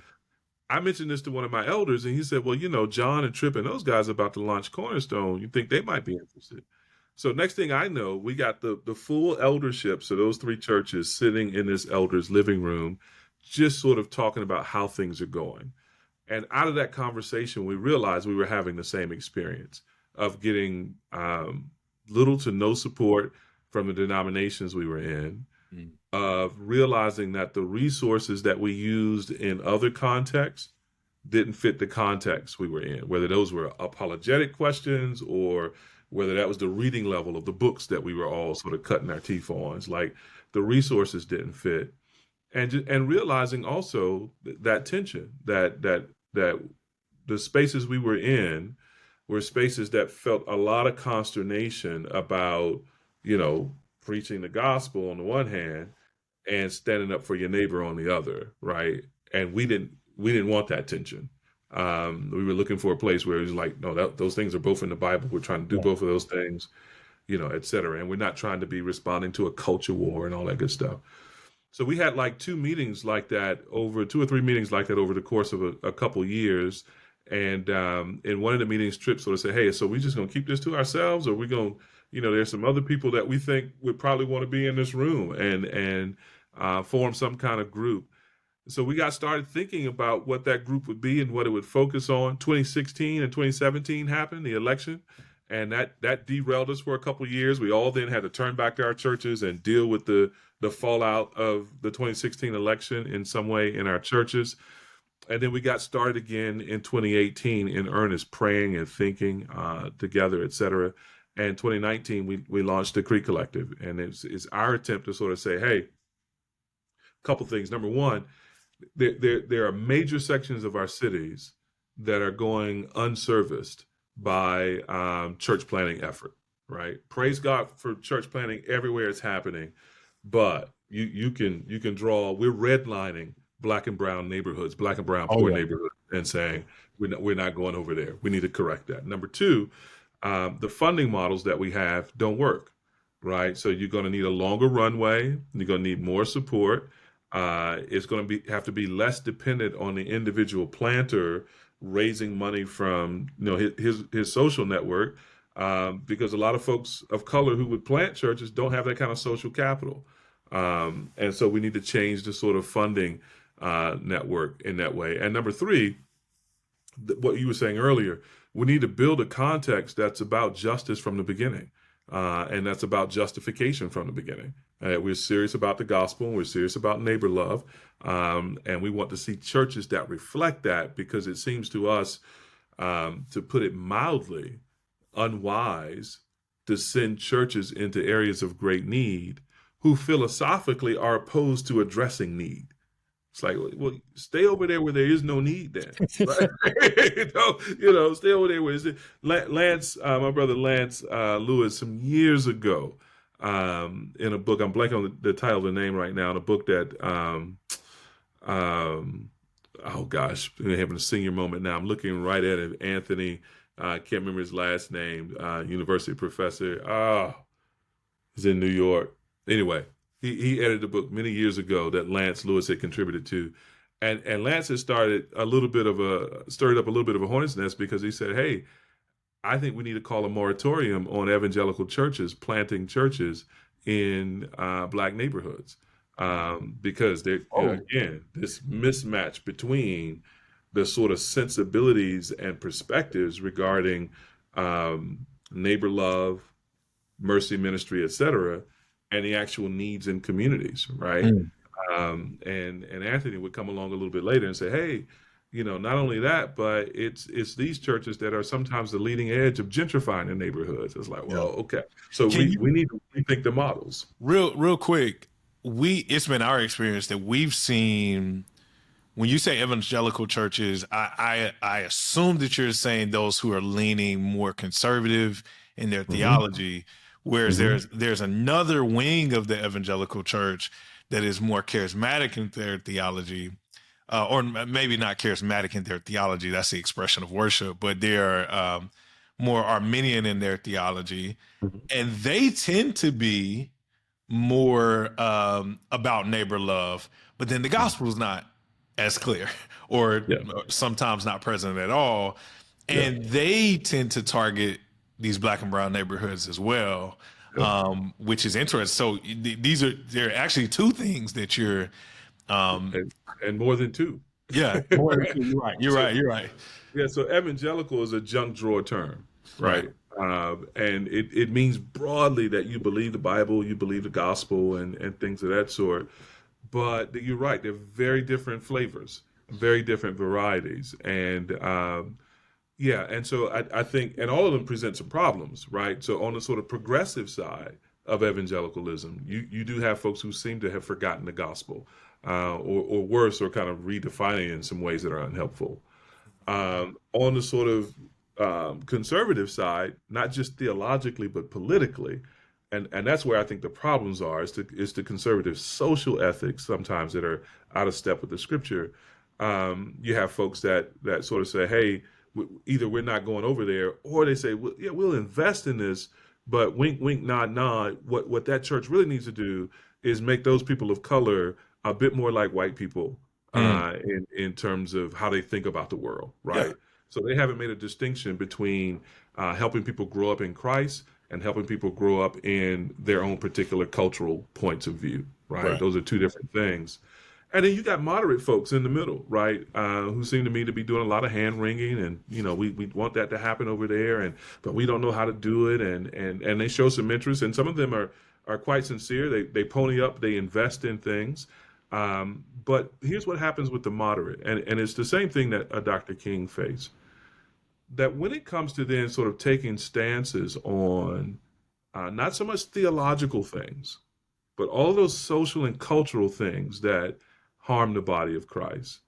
I mentioned this to one of my elders, and he said, well, John and Tripp and those guys are about to launch Cornerstone. You think they might be interested? So next thing I know, we got the full elderships of those three churches sitting in this elder's living room, just sort of talking about how things are going. And out of that conversation, we realized we were having the same experience of getting little to no support from the denominations we were in, of realizing that the resources that we used in other contexts didn't fit the context we were in, whether those were apologetic questions or whether that was the reading level of the books that we were all sort of cutting our teeth on. It's like the resources didn't fit. And realizing also that tension, that the spaces we were in were spaces that felt a lot of consternation about, preaching the gospel on the one hand and standing up for your neighbor on the other, right? And we didn't want that tension. We were looking for a place where it was like, no, those things are both in the Bible. We're trying to do both of those things, et cetera. And we're not trying to be responding to a culture war and all that good stuff. So we had like 2 meetings like that over 2 or 3 meetings like that over the course of a couple years. And in one of the meetings, Tripp sort of said, hey, so we just going to keep this to ourselves, or we going to, there's some other people that we think would probably want to be in this room and form some kind of group. So we got started thinking about what that group would be and what it would focus on. 2016 and 2017 happened, the election, and that derailed us for a couple of years. We all then had to turn back to our churches and deal with the fallout of the 2016 election in some way in our churches. And then we got started again in 2018 in earnest, praying and thinking together, et cetera. And 2019, we launched the Creek Collective. And it's our attempt to sort of say, hey, a couple things. Number one, there are major sections of our cities that are going unserviced by church planting effort, right? Praise God for church planting everywhere it's happening. But you can draw, we're redlining Black and brown neighborhoods, Black and brown poor neighborhoods, and saying we're not going over there. We need to correct that. Number two, the funding models that we have don't work, right? So you're going to need a longer runway. You're going to need more support. It's going to have to be less dependent on the individual planter raising money from his social network, because a lot of folks of color who would plant churches don't have that kind of social capital. And so we need to change the sort of funding network in that way. And number three, what you were saying earlier, we need to build a context that's about justice from the beginning, and that's about justification from the beginning. We're serious about the gospel, we're serious about neighbor love, and we want to see churches that reflect that, because it seems to us, to put it mildly, unwise to send churches into areas of great need who philosophically are opposed to addressing need. It's like, well, stay over there where there is no need then. Right? Stay over there where is it. Lance, my brother Lance Lewis, some years ago, in a book, I'm blanking on the title of the name right now, in a book that, oh gosh, I'm having a senior moment now. I'm looking right at it. Anthony, I can't remember his last name, university professor. He's in New York. Anyway, he edited a book many years ago that Lance Lewis had contributed to. And Lance has stirred up a little bit of a hornet's nest, because he said, hey, I think we need to call a moratorium on evangelical churches planting churches in Black neighborhoods, because again, this mismatch between the sort of sensibilities and perspectives regarding neighbor love, mercy ministry, et cetera, and the actual needs in communities, right? And Anthony would come along a little bit later and say, hey, not only that, but it's these churches that are sometimes the leading edge of gentrifying the neighborhoods. It's like, well, okay. So we need to rethink the models. Real quick, it's been our experience that we've seen, when you say evangelical churches, I assume that you're saying those who are leaning more conservative in their theology, whereas there's another wing of the evangelical church that is more charismatic in their theology, or maybe not charismatic in their theology. That's the expression of worship, but they're more Arminian in their theology, and they tend to be more about neighbor love. But then the gospel is not as clear or Yeah. sometimes not present at all. Yeah. And they tend to target these black and brown neighborhoods as well, Yeah. which is interesting. So there are actually two things that you're, um, And more than two. yeah, more than two. You're right. You're So right. You're right. yeah, so evangelical is a junk drawer term, Right. right? And it means broadly that you believe the Bible, you believe the gospel, and things of that sort. But you're right; they're very different flavors, very different varieties, and yeah, and so I think, and all of them present some problems, right? So on the sort of progressive side of evangelicalism, you do have folks who seem to have forgotten the gospel, or worse, or kind of redefining it in some ways that are unhelpful. On the sort of conservative side, not just theologically but politically, and that's where I think the problems are. Is the conservative social ethics sometimes that are out of step with the scripture. You have folks that sort of say, "Hey, either we're not going over there," or they say, well, "Yeah, we'll invest in this, but wink, wink, nod, nod. What that church really needs to do is make those people of color a bit more like white people." Mm. In terms of how they think about the world, Yeah. right? So they haven't made a distinction between helping people grow up in Christ and helping people grow up in their own particular cultural points of view, right? Right. Those are two different things. And then you got moderate folks in the middle, right? Who seem to me to be doing a lot of hand wringing, and we want that to happen over there, but we don't know how to do it, and they show some interest, and some of them are quite sincere. They pony up, they invest in things. But here's what happens with the moderate, and it's the same thing that Dr. King faced. That when it comes to then sort of taking stances on not so much theological things, but all those social and cultural things that harm the body of Christ,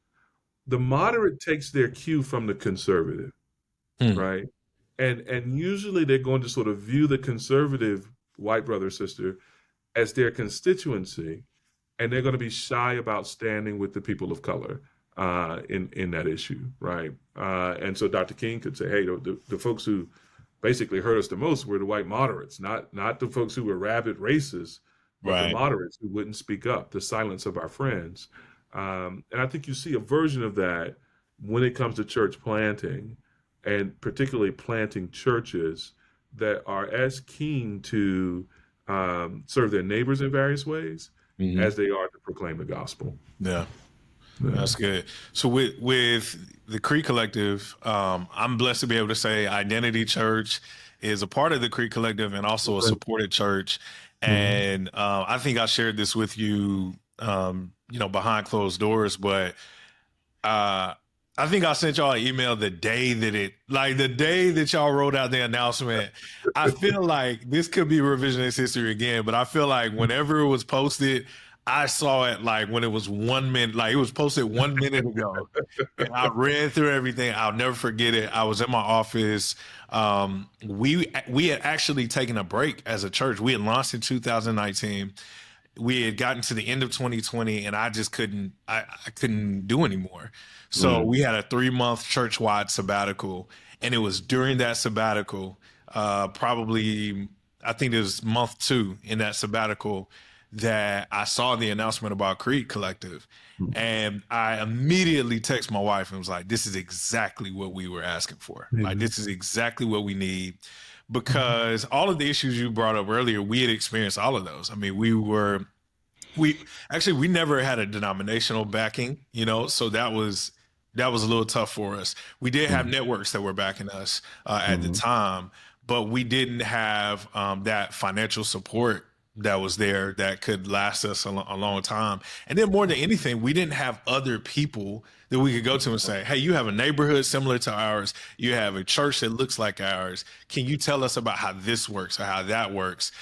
the moderate takes their cue from the conservative, Mm. right? And usually they're going to sort of view the conservative white brother or sister as their constituency, and they're going to be shy about standing with the people of color in that issue, right? And so Dr. King could say, "Hey, the folks who basically hurt us the most were the white moderates, not the folks who were rabid racists, but the Right. moderates who wouldn't speak up, the silence of our friends." And I think you see a version of that when it comes to church planting, and particularly planting churches that are as keen to serve their neighbors in various ways Hmm. as they are to proclaim the gospel. Yeah. Yeah. That's good. So with the Creek Collective, I'm blessed to be able to say Identity Church is a part of the Creek Collective and also a supported church. Mhm. And I think I shared this with you, behind closed doors, but uh, I think I sent y'all an email the day that y'all wrote out the announcement. I feel like this could be revisionist history again, but I feel like whenever it was posted, I saw it like when it was 1 minute, like it was posted 1 minute ago. And I read through everything. I'll never forget it. I was in my office. We had actually taken a break as a church. We had launched in 2019. We had gotten to the end of 2020 and I just I couldn't do anymore. So Right. we had a 3-month church-wide sabbatical, and it was during that sabbatical, probably I think it was month 2 in that sabbatical, that I saw the announcement about Creed Collective. And I immediately texted my wife and was like, this is exactly what we were asking for. Like, Amen. this is exactly what we need, because all of the issues you brought up earlier, we had experienced all of those. I mean, we never had a denominational backing, so that was a little tough for us. We did have networks that were backing us at the Mhm. time, but we didn't have that financial support that was there that could last us a long time. And then more than anything, we didn't have other people that we could go to and say, hey, you have a neighborhood similar to ours. You have a church that looks like ours. Can you tell us about how this works or how that works?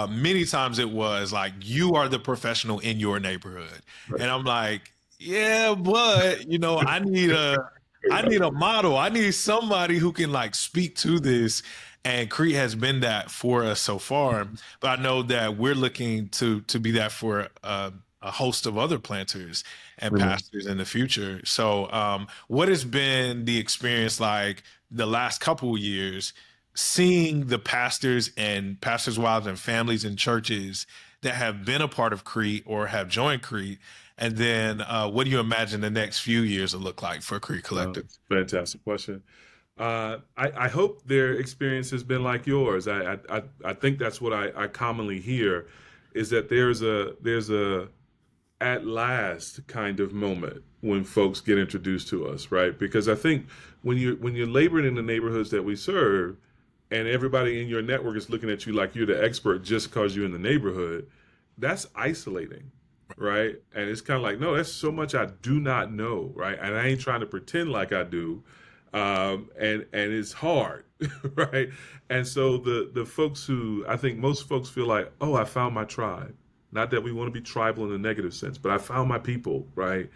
Many times it was like, you are the professional in your neighborhood. Right. And I'm like, yeah, but I need a model. I need somebody who can like speak to this. And Crete has been that for us so far. But I know that we're looking to be that for a host of other planters and Amen. pastors in the future. So what has been the experience like the last couple of years seeing the pastors and pastors' wives and families and churches that have been a part of Crete or have joined Crete, And then what do you imagine the next few years will look like for Creek Collective? It's a fantastic question. I hope their experience has been like yours. I think that's what I commonly hear, is that there's a at last kind of moment when folks get introduced to us, right? Because I think when you're laboring in the neighborhoods that we serve, and everybody in your network is looking at you like you're the expert just because you're in the neighborhood, that's isolating, right? And it's kind of like, no, there's so much I do not know, right? And I ain't trying to pretend like I do, and it's hard, right? And so the folks who, I think most folks feel like, oh, I found my tribe. Not that we want to be tribal in a negative sense, but I found my people, right?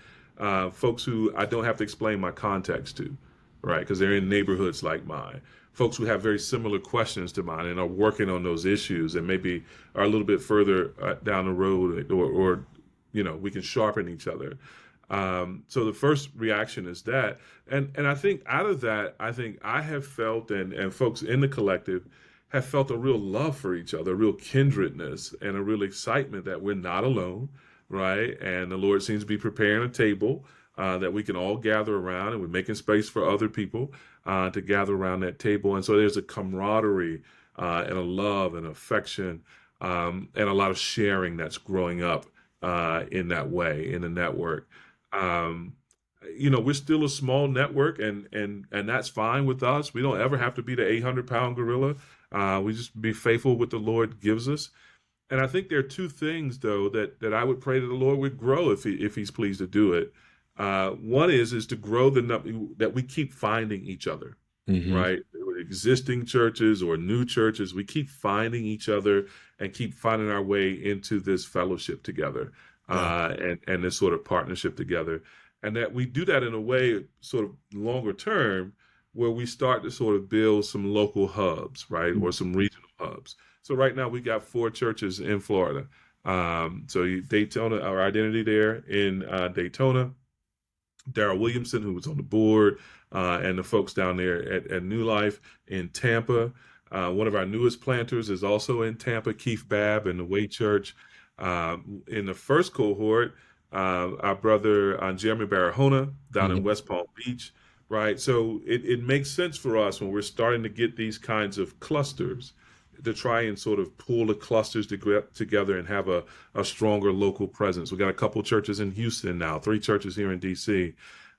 Folks who I don't have to explain my context to, right? Because they're in neighborhoods like mine. Folks who have very similar questions to mine and are working on those issues and maybe are a little bit further down the road, or we can sharpen each other. So the first reaction is that, and I think out of that, I think I have felt, and folks in the collective have felt a real love for each other, a real kindredness, and a real excitement that we're not alone, right? And the Lord seems to be preparing a table that we can all gather around, and we're making space for other people to gather around that table. And so there's a camaraderie and a love and affection, and a lot of sharing that's growing up in that way in the network. Um, we're still a small network, and that's fine with us. We don't ever have to be the 800-pound gorilla. We just be faithful with the Lord gives us. And I think there are two things, though, that I would pray that the Lord would grow if He's pleased to do it. One is to grow that we keep finding each other, Mm-hmm. right? Existing churches or new churches, we keep finding each other and keep finding our way into this fellowship together, Yeah. and this sort of partnership together. And that we do that in a way sort of longer term, where we start to sort of build some local hubs, right? Or some regional hubs. So right now we got 4 churches in Florida. Daytona, our identity there in Daytona. Darrell Williamson, who was on the board, and the folks down there at New Life in Tampa. One of our newest planters is also in Tampa, Keith Babb and the Way Church. In the first cohort, our brother Jeremy Barahona down in Mm-hmm. West Palm Beach, right? So it makes sense for us when we're starting to get these kinds of clusters to try and sort of pull the clusters together and have a stronger local presence. We got a couple churches in Houston now, 3 churches here in DC.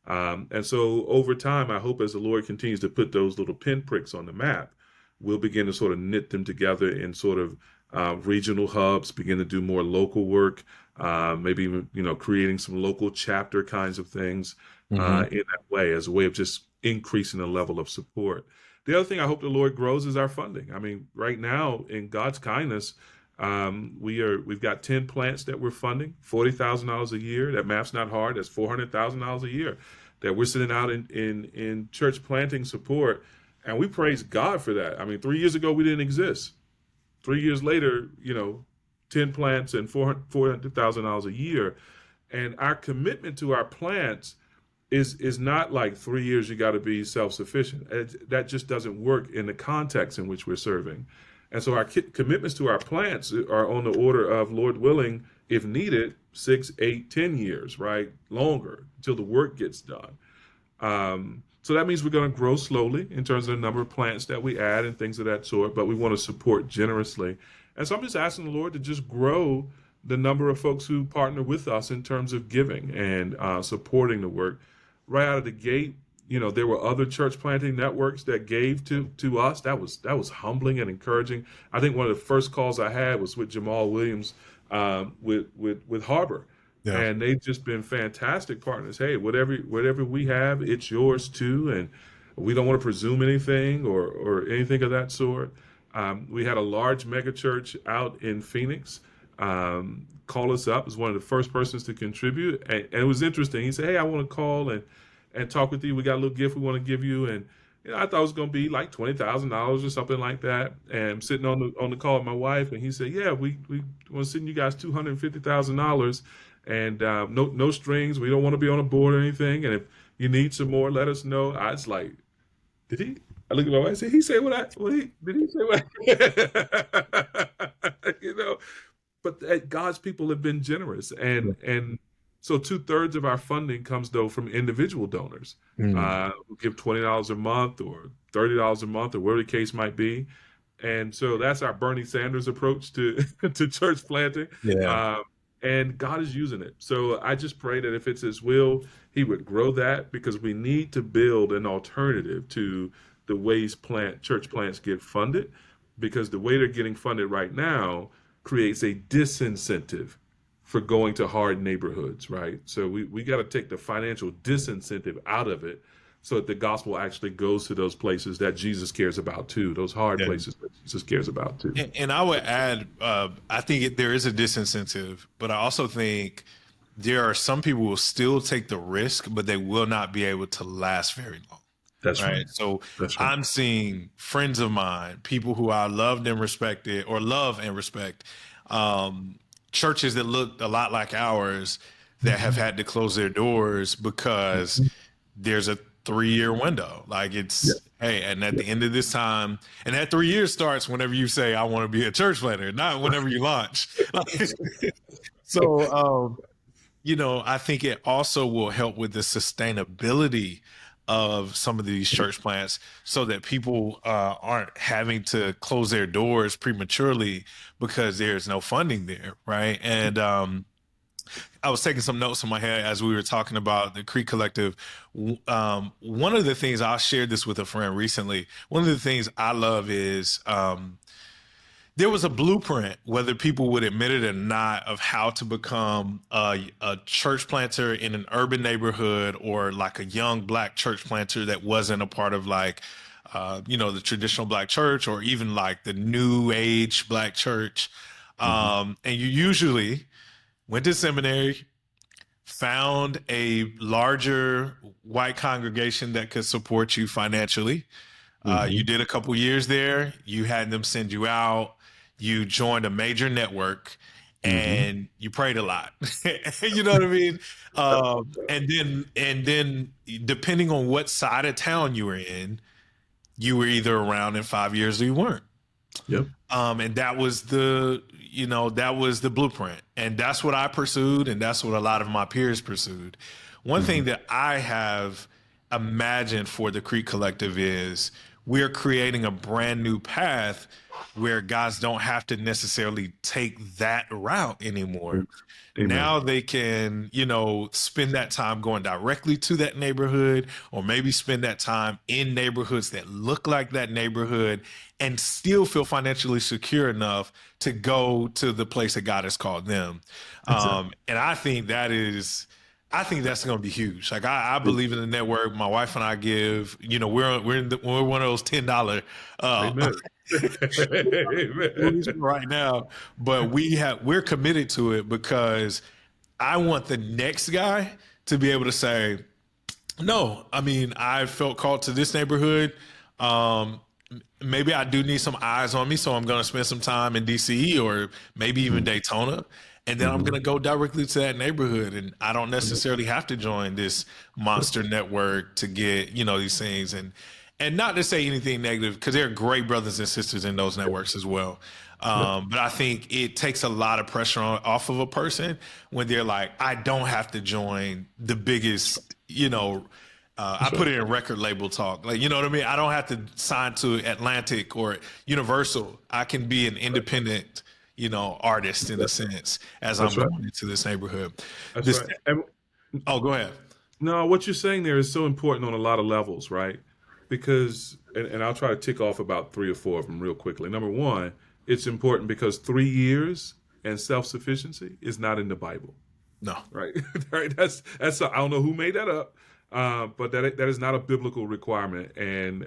And so over time, I hope as the Lord continues to put those little pinpricks on the map, we'll begin to sort of knit them together in sort of regional hubs, begin to do more local work, maybe creating some local chapter kinds of things Mm-hmm. in that way, as a way of just increasing the level of support. The other thing I hope the Lord grows is our funding. I mean, right now, in God's kindness, we've got 10 plants that we're funding, $40,000 a year. That math's not hard. That's $400,000 a year that we're sending out in church planting support, and we praise God for that. I mean, 3 years ago we didn't exist. 3 years later, 10 plants and $400,000 a year, and our commitment to our plants is not like 3 years you got to be self-sufficient. That just doesn't work in the context in which we're serving. And so our commitments to our plants are on the order of, Lord willing, if needed, 6, 8, 10 years, right? Longer, until the work gets done. So that means we're going to grow slowly in terms of the number of plants that we add and things of that sort, but we want to support generously. And so I'm just asking the Lord to just grow the number of folks who partner with us in terms of giving and supporting the work. Right out of the gate, there were other church planting networks that gave to us. That was humbling and encouraging. I think one of the first calls I had was with Jamal Williams, with Harbor, Yeah. and they've just been fantastic partners. Hey, whatever we have, it's yours too, and we don't want to presume anything or anything of that sort. We had a large mega church out in Phoenix call us up as one of the first persons to contribute, and it was interesting. He said, "Hey, I want to call and talk with you. We got a little gift we want to give you." And I thought it was going to be like $20,000 or something like that. And I'm sitting on the call with my wife, and he said, "Yeah, we want to send you guys $250,000, and no strings. We don't want to be on a board or anything. And if you need some more, let us know." I was like, "Did he?" I looked at my wife and said, "He say did he say what?" But God's people have been generous, and So 2/3 of our funding comes though from individual donors Mm. who give $20 a month or $30 a month or whatever the case might be. And so that's our Bernie Sanders approach to to church planting. Yeah. Um, and God is using it. So I just pray that if it's His will, He would grow that, because we need to build an alternative to the ways church plants get funded, because the way they're getting funded right now creates a disincentive for going to hard neighborhoods, right? So we got to take the financial disincentive out of it so that the gospel actually goes to those places that Jesus cares about too, those hard Yeah. places that Jesus cares about too. And I would add, I think there is a disincentive, but I also think there are some people who will still take the risk, but they will not be able to last very long. That's right. Right. So That's right. I'm seeing friends of mine, people who I loved and respected, or love and respect, churches that looked a lot like ours that have had to close their doors because there's a 3-year window. Like Yeah. hey, and at the end of this time, and that 3 years starts whenever you say, I want to be a church planter, not whenever you launch. So, I think it also will help with the sustainability of some of these church plants so that people aren't having to close their doors prematurely because there's no funding there, right? And I was taking some notes in my head as we were talking about the Creek Collective. One of the things, I shared this with a friend recently, one of the things I love is there was a blueprint, whether people would admit it or not, of how to become a church planter in an urban neighborhood, or like a young Black church planter that wasn't a part of like, the traditional Black church, or even like the new age Black church. And you usually went to seminary, found a larger white congregation that could support you financially. You did a couple years there. You had them send you out. You joined a major network, and you prayed a lot. You know what I mean? And then, depending on what side of town you were in, you were either around in 5 years or you weren't. Yep. And that was the blueprint, and that's what I pursued, and that's what a lot of my peers pursued. One thing that I have imagined for the Creek Collective is we're creating a brand new path where guys don't have to necessarily take that route anymore. Amen. Now they can, spend that time going directly to that neighborhood, or maybe spend that time in neighborhoods that look like that neighborhood, and still feel financially secure enough to go to the place that God has called them. And I think that's going to be huge. Like I believe in the network. My wife and I give. We're one of those $10 Amen. Amen. right now, but we're committed to it because I want the next guy to be able to say, no, I mean, I felt called to this neighborhood. Maybe I do need some eyes on me, so I'm going to spend some time in DC or maybe even Daytona. And then I'm going to go directly to that neighborhood. And I don't necessarily have to join this monster network to get, these things. And not to say anything negative, because there are great brothers and sisters in those networks as well. But I think it takes a lot of pressure off of a person when they're like, I don't have to join the biggest, I put it in record label talk. Like, you know what I mean? I don't have to sign to Atlantic or Universal. I can be an independent, artist in a sense as I'm going into this neighborhood. That's right. And, go ahead. no, what you're saying there is so important on a lot of levels, right? Because, and I'll try to tick off about 3 or 4 of them real quickly. Number one, it's important because 3 years and self-sufficiency is not in the Bible. No. Right. Right. That's I don't know who made that up, but that is not a biblical requirement. And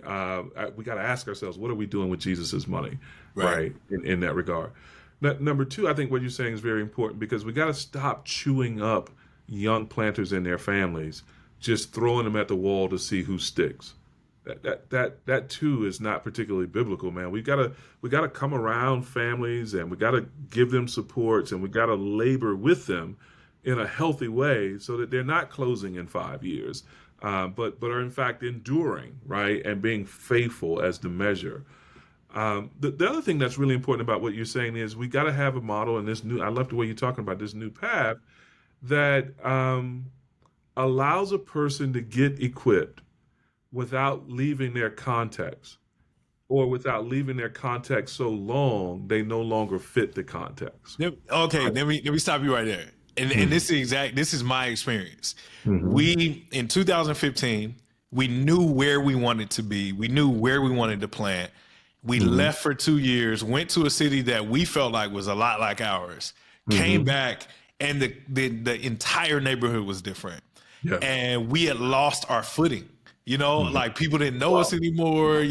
we got to ask ourselves, what are we doing with Jesus's money? Right. In that regard. Number two, I think what you're saying is very important, because we got to stop chewing up young planters and their families, just throwing them at the wall to see who sticks. That too is not particularly biblical, man. We gotta come around families, and we gotta give them supports, and we gotta labor with them in a healthy way so that they're not closing in 5 years, but are in fact enduring, right, and being faithful as the measure. The other thing that's really important about what you're saying is we got to have a model in this new. I love the way you're talking about this new path. that allows a person to get equipped without leaving their context, or without leaving their context so long they no longer fit the context. Okay, let me stop you right there. And this is my experience. Mm-hmm. We in 2015, we knew where we wanted to be. We knew where we wanted to plant. We Mm-hmm. left for 2 years, went to a city that we felt like was a lot like ours, came Mm-hmm. back, and the entire neighborhood was different. Yeah. And we had lost our footing. Mm-hmm. Like people didn't know us Wow. anymore.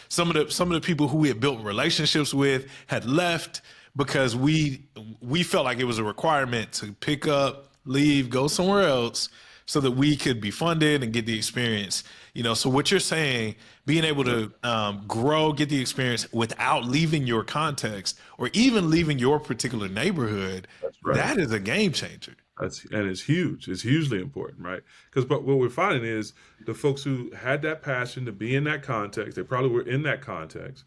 Some of the people who we had built relationships with had left because we felt like it was a requirement to pick up, leave, go somewhere else so that we could be funded and get the experience. So what you're saying, being able to grow, get the experience without leaving your context or even leaving your particular neighborhood, That's right. that is a game changer. And it's huge. It's hugely important, right? Because what we're finding is the folks who had that passion to be in that context, they probably were in that context.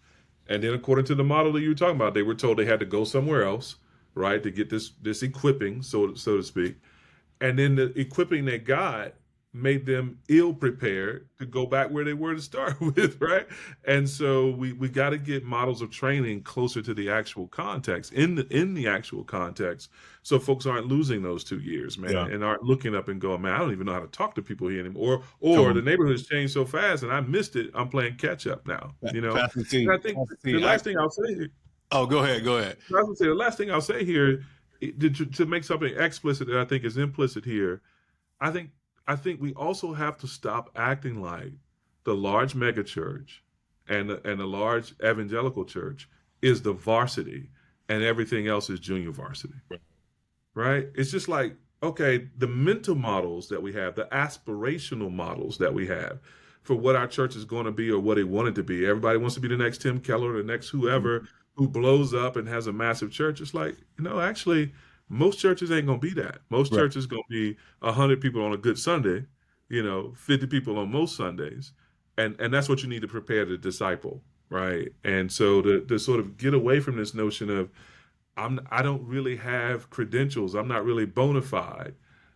And then according to the model that you were talking about, they were told they had to go somewhere else, right, to get this equipping, so to speak. And then the equipping they got made them ill prepared to go back where they were to start with, right? And so we got to get models of training closer to the actual context, in the actual context, so folks aren't losing those 2 years, man, Yeah. and aren't looking up and going, man, I don't even know how to talk to people here anymore, or the neighborhood's changed so fast and I missed it. I'm playing catch up now, Pastor And T, I think Pastor the T, last thing I'll say here, oh, go ahead. I was gonna say the last thing I'll say here, to make something explicit that I think is implicit here, I think I think we also have to stop acting like the large megachurch and the large evangelical church is the varsity and everything else is junior varsity. Right? It's just like, okay, the mental models that we have, the aspirational models that we have for what our church is going to be or what it wanted to be. Everybody wants to be the next Tim Keller, the next whoever who blows up and has a massive church. It's like, actually, most churches ain't going to be that. Most Right. churches going to be 100 people on a good Sunday, 50 people on most Sundays. And that's what you need to prepare to disciple, right? And so to sort of get away from this notion of, I don't really have credentials. I'm not really bona fide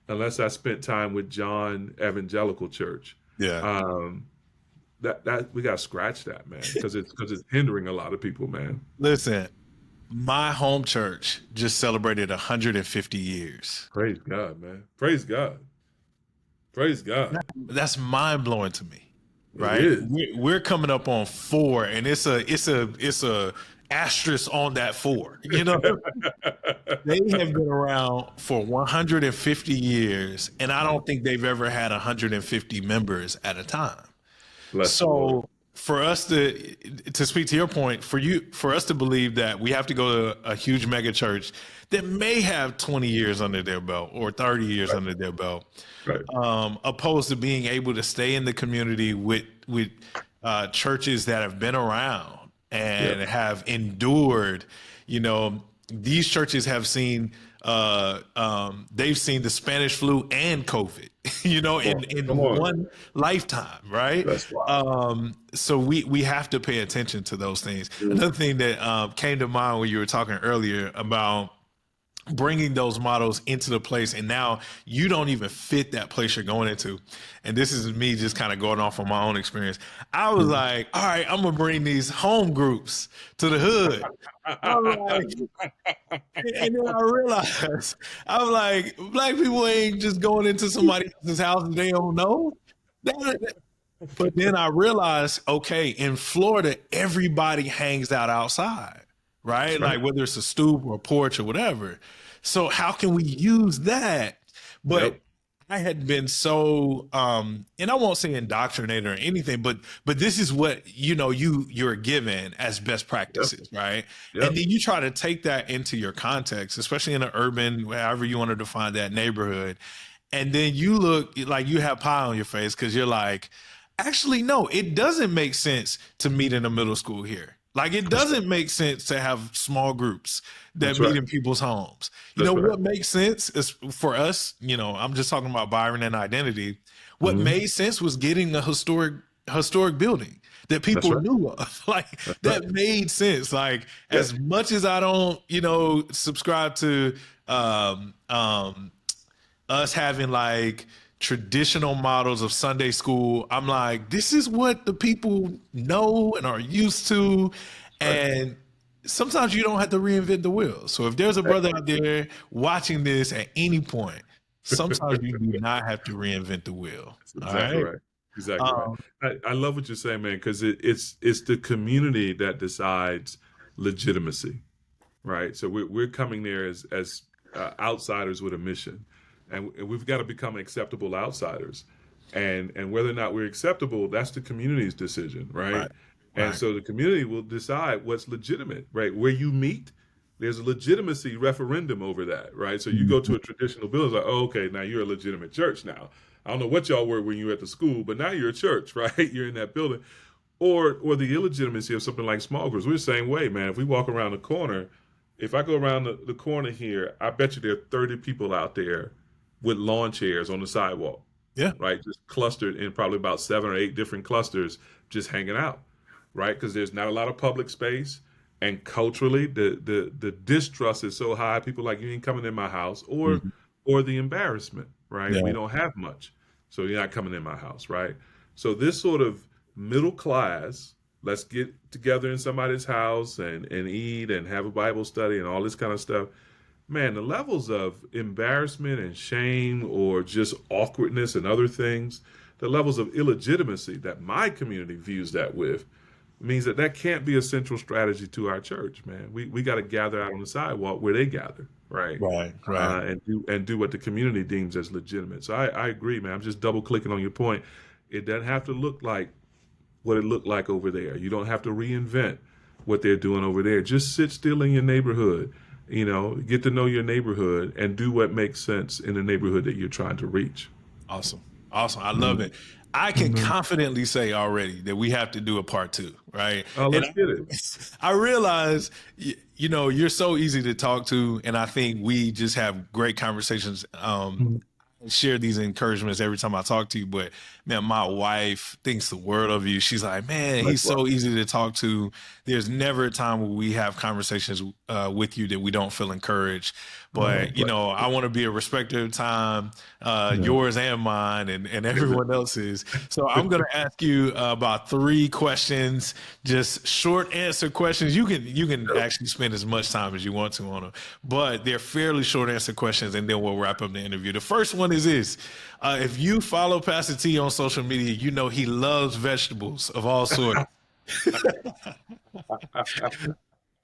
unless I spent time with John Evangelical Church. Yeah. That we got to scratch that, man, because it's hindering a lot of people, man. Listen, my home church just celebrated 150 years. Praise God, man. Praise God. Praise God. That's mind blowing to me, right? It is. We're coming up on 4, and it's a asterisk on that 4. They have been around for 150 years, and I don't think they've ever had 150 members at a time. Bless the Lord. So for us to speak to your point, for us to believe that we have to go to a huge mega church that may have 20 years under their belt or 30 years under their belt, Right. Opposed to being able to stay in the community with churches that have been around and have endured. These churches have seen they've seen the Spanish flu and COVID, in one lifetime, right? That's wild. So we have to pay attention to those things. Another thing that came to mind when you were talking earlier about bringing those models into the place, and now you don't even fit that place you're going into. And this is me just kind of going off on my own experience. I was like, all right, I'm gonna bring these home groups to the hood. I'm like, and then I realized, I'm like, black people ain't just going into somebody else's house and they don't know. But then I realized, okay, in Florida, everybody hangs out outside. Right? Like whether it's a stoop or a porch or whatever. So how can we use that? But I had been so, and I won't say indoctrinated or anything, but this is what, you're given as best practices, right? And then you try to take that into your context, especially in an urban, however you want to define that neighborhood. And then you look like you have pie on your face because you're like, actually, no, it doesn't make sense to meet in a middle school here. Like, it doesn't make sense to have small groups that meet in people's homes. What makes sense is for us, I'm just talking about Byron and identity. What made sense was getting a historic building that people knew of. Like, that made sense. Like, as much as I don't, subscribe to us having like traditional models of Sunday school, I'm like, this is what the people know and are used to. Right. And sometimes you don't have to reinvent the wheel. So if there's a brother out there watching this at any point, sometimes you do not have to reinvent the wheel. That's All exactly right. right. Exactly right. Um, I love what you're saying, man, because it's the community that decides legitimacy, right? So we're coming there as outsiders with a mission, and we've got to become acceptable outsiders, and whether or not we're acceptable, that's the community's decision, right? right. And Right. so the community will decide what's legitimate, right? Where you meet, there's a legitimacy referendum over that, right? So you go to a traditional building, it's like, oh, okay, now you're a legitimate church now. I don't know what y'all were when you were at the school, but now you're a church, right? You're in that building. Or the illegitimacy of something like small groups. We're the same way, man. If we walk around the corner, if I go around the corner here, I bet you there are 30 people out there with lawn chairs on the sidewalk, Yeah. right? Just clustered in probably about 7 or 8 different clusters, just hanging out, right? Because there's not a lot of public space. And culturally, the distrust is so high. People like, you ain't coming in my house, Mhm. or the embarrassment, right? We Yeah. don't have much, so you're not coming in my house, right? So this sort of middle class, let's get together in somebody's house and eat and have a Bible study and all this kind of stuff. Man, the levels of embarrassment and shame or just awkwardness and other things, the levels of illegitimacy that my community views that with, means that can't be a central strategy to our church, man. We got to gather out on the sidewalk where they gather, right? Right. Right. And do what the community deems as legitimate. So I agree, man. I'm just double clicking on your point. It doesn't have to look like what it looked like over there. You don't have to reinvent what they're doing over there. Just sit still in your neighborhood, get to know your neighborhood and do what makes sense in the neighborhood that you're trying to reach. Awesome. Awesome. I love Mhm. it. I can Mhm. confidently say already that we have to do a part two, right? Oh, And let's get it. I realize, you're so easy to talk to, and I think we just have great conversations. Mhm. Share these encouragements every time I talk to you. But man, my wife thinks the world of you. She's like, man, he's Likewise. so easy to talk to. There's never a time where we have conversations with you that we don't feel encouraged. But I want to be a respecter of time, Yeah. yours and mine, and Amen. everyone else's. So I'm going to ask you about 3 questions, just short answer questions. You can actually spend as much time as you want to on them, but they're fairly short answer questions, and then we'll wrap up the interview. The first one is this: if you follow Pastor T on social media, you know he loves vegetables of all sorts.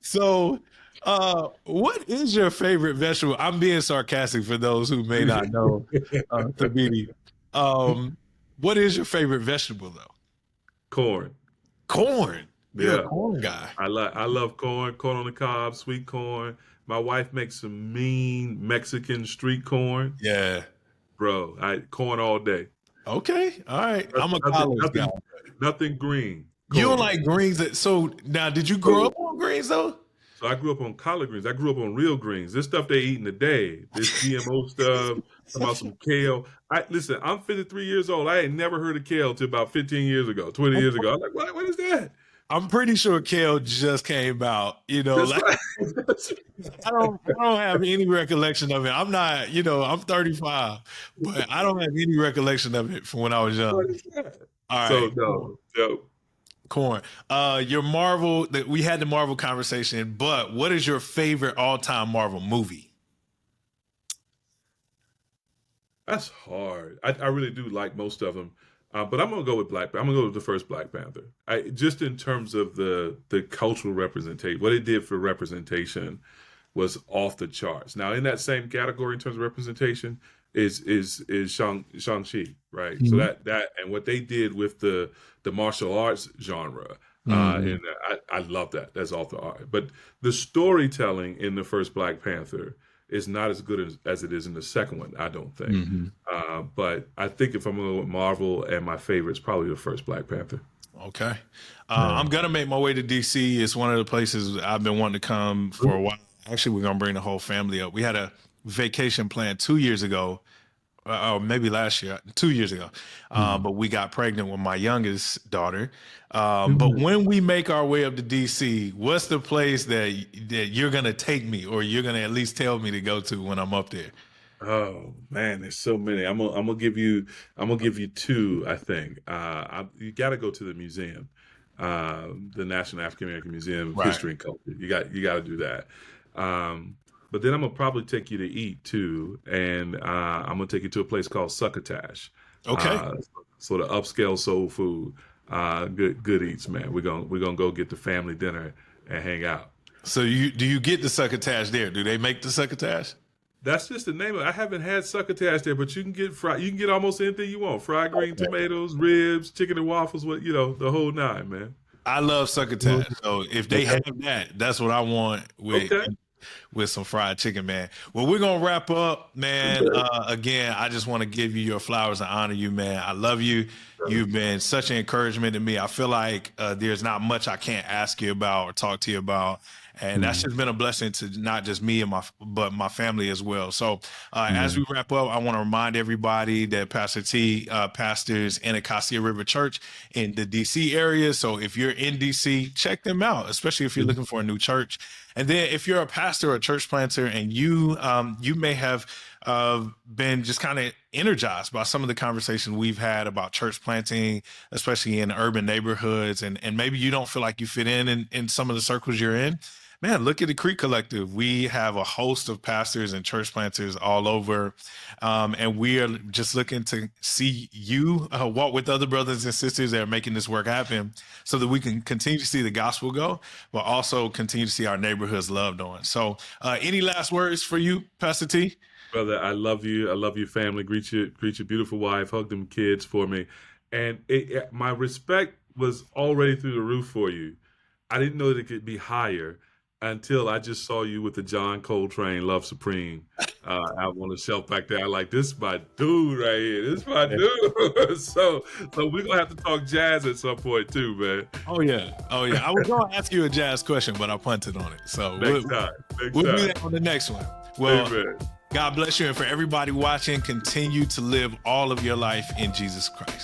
So, what is your favorite vegetable? I'm being sarcastic for those who may not know, Thabiti. What is your favorite vegetable, though? Corn. Corn. You're a Yeah. corn guy. I love corn on the cob, sweet corn. My wife makes some mean Mexican street corn. Yeah. Bro, corn all day. Okay. All right. I'm a Nothing, collards guy. nothing, nothing green. You don't Corn. like greens. So now, did you grow So, up on greens, though? so I grew up on collard greens. I grew up on real greens. This stuff they eating today. This GMO stuff. About some kale. Listen. I'm 53 years old. I ain't never heard of kale till about 15 years ago, 20 years ago. I'm like, what is that? I'm pretty sure kale just came out. That's Like right. That's I don't have any recollection of it. I'm not, I'm 35, but I don't have any recollection of it from when I was what young. is that? All So right, no, no. corn. Your Marvel that we had the Marvel conversation, but what is your favorite all-time Marvel movie? That's hard. I really do like most of them, but I'm gonna go with Black. I'm gonna go with the first Black Panther. Just in terms of the cultural representation, what it did for representation was off the charts. Now, in that same category in terms of representation is Shang-Chi, right? So Mhm. that and what they did with the martial arts genre. Mhm. And I love that. That's off the art. But the storytelling in the first Black Panther is not as good as it is in the second one, I don't think. Mhm. But I think if I'm going to go with Marvel and my favorite, it's probably the first Black Panther. Okay. Yeah. I'm gonna make my way to DC. It's one of the places I've been wanting to come for a while. Actually, we're gonna bring the whole family up. We had a vacation planned 2 years ago, or maybe last year, 2 years ago. But we got pregnant with my youngest daughter. But when we make our way up to DC, what's the place that you're gonna take me, or you're gonna at least tell me to go to when I'm up there? Oh man, there's so many. I'm gonna give you two. I think you got to go to the museum, the National African American Museum of Right. History and Culture. You got to do that. But then I'm gonna probably take you to eat too, and I'm gonna take you to a place called Succotash, Okay. uh, sort of upscale soul food. Good eats, man. We're gonna go get the family dinner and hang out. So do you get the succotash there? Do they make the succotash? That's just the name of it. I haven't had succotash there, but you can get fried. You can get almost anything you want: fried green tomatoes, ribs, chicken and waffles. What the whole nine, man. I love succotash. So if they have that, that's what I want Okay. with some fried chicken, man. Well, we're gonna wrap up, man. Okay. Again, I just want to give you your flowers and honor you, man. I love you. You've been such an encouragement to me. I feel like there's not much I can't ask you about or talk to you about. And that's just been a blessing to not just me and but my family as well. So as we wrap up, I want to remind everybody that Pastor T pastors in Acacia River Church in the DC area. So if you're in DC, check them out, especially if you're looking for a new church. And then if you're a pastor or a church planter and you may have been just kind of energized by some of the conversations we've had about church planting, especially in urban neighborhoods, and maybe you don't feel like you fit in some of the circles you're in, man, look at the Creek Collective. We have a host of pastors and church planters all over, and we are just looking to see you walk with other brothers and sisters that are making this work happen so that we can continue to see the gospel go, but also continue to see our neighborhoods loved on. So any last words for you, Pastor T? Brother, I love you. I love your family. Greet your beautiful wife. Hug them kids for me. And my respect was already through the roof for you. I didn't know that it could be higher until I just saw you with the John Coltrane "Love Supreme" out on the shelf back there. I like, this is my dude right here. This is my dude. So we're gonna have to talk jazz at some point too, man. Oh yeah. I was going to ask you a jazz question, but I punted on it. So Next time. we'll do that on the next one. Well, Amen. God bless you. And for everybody watching, continue to live all of your life in Jesus Christ.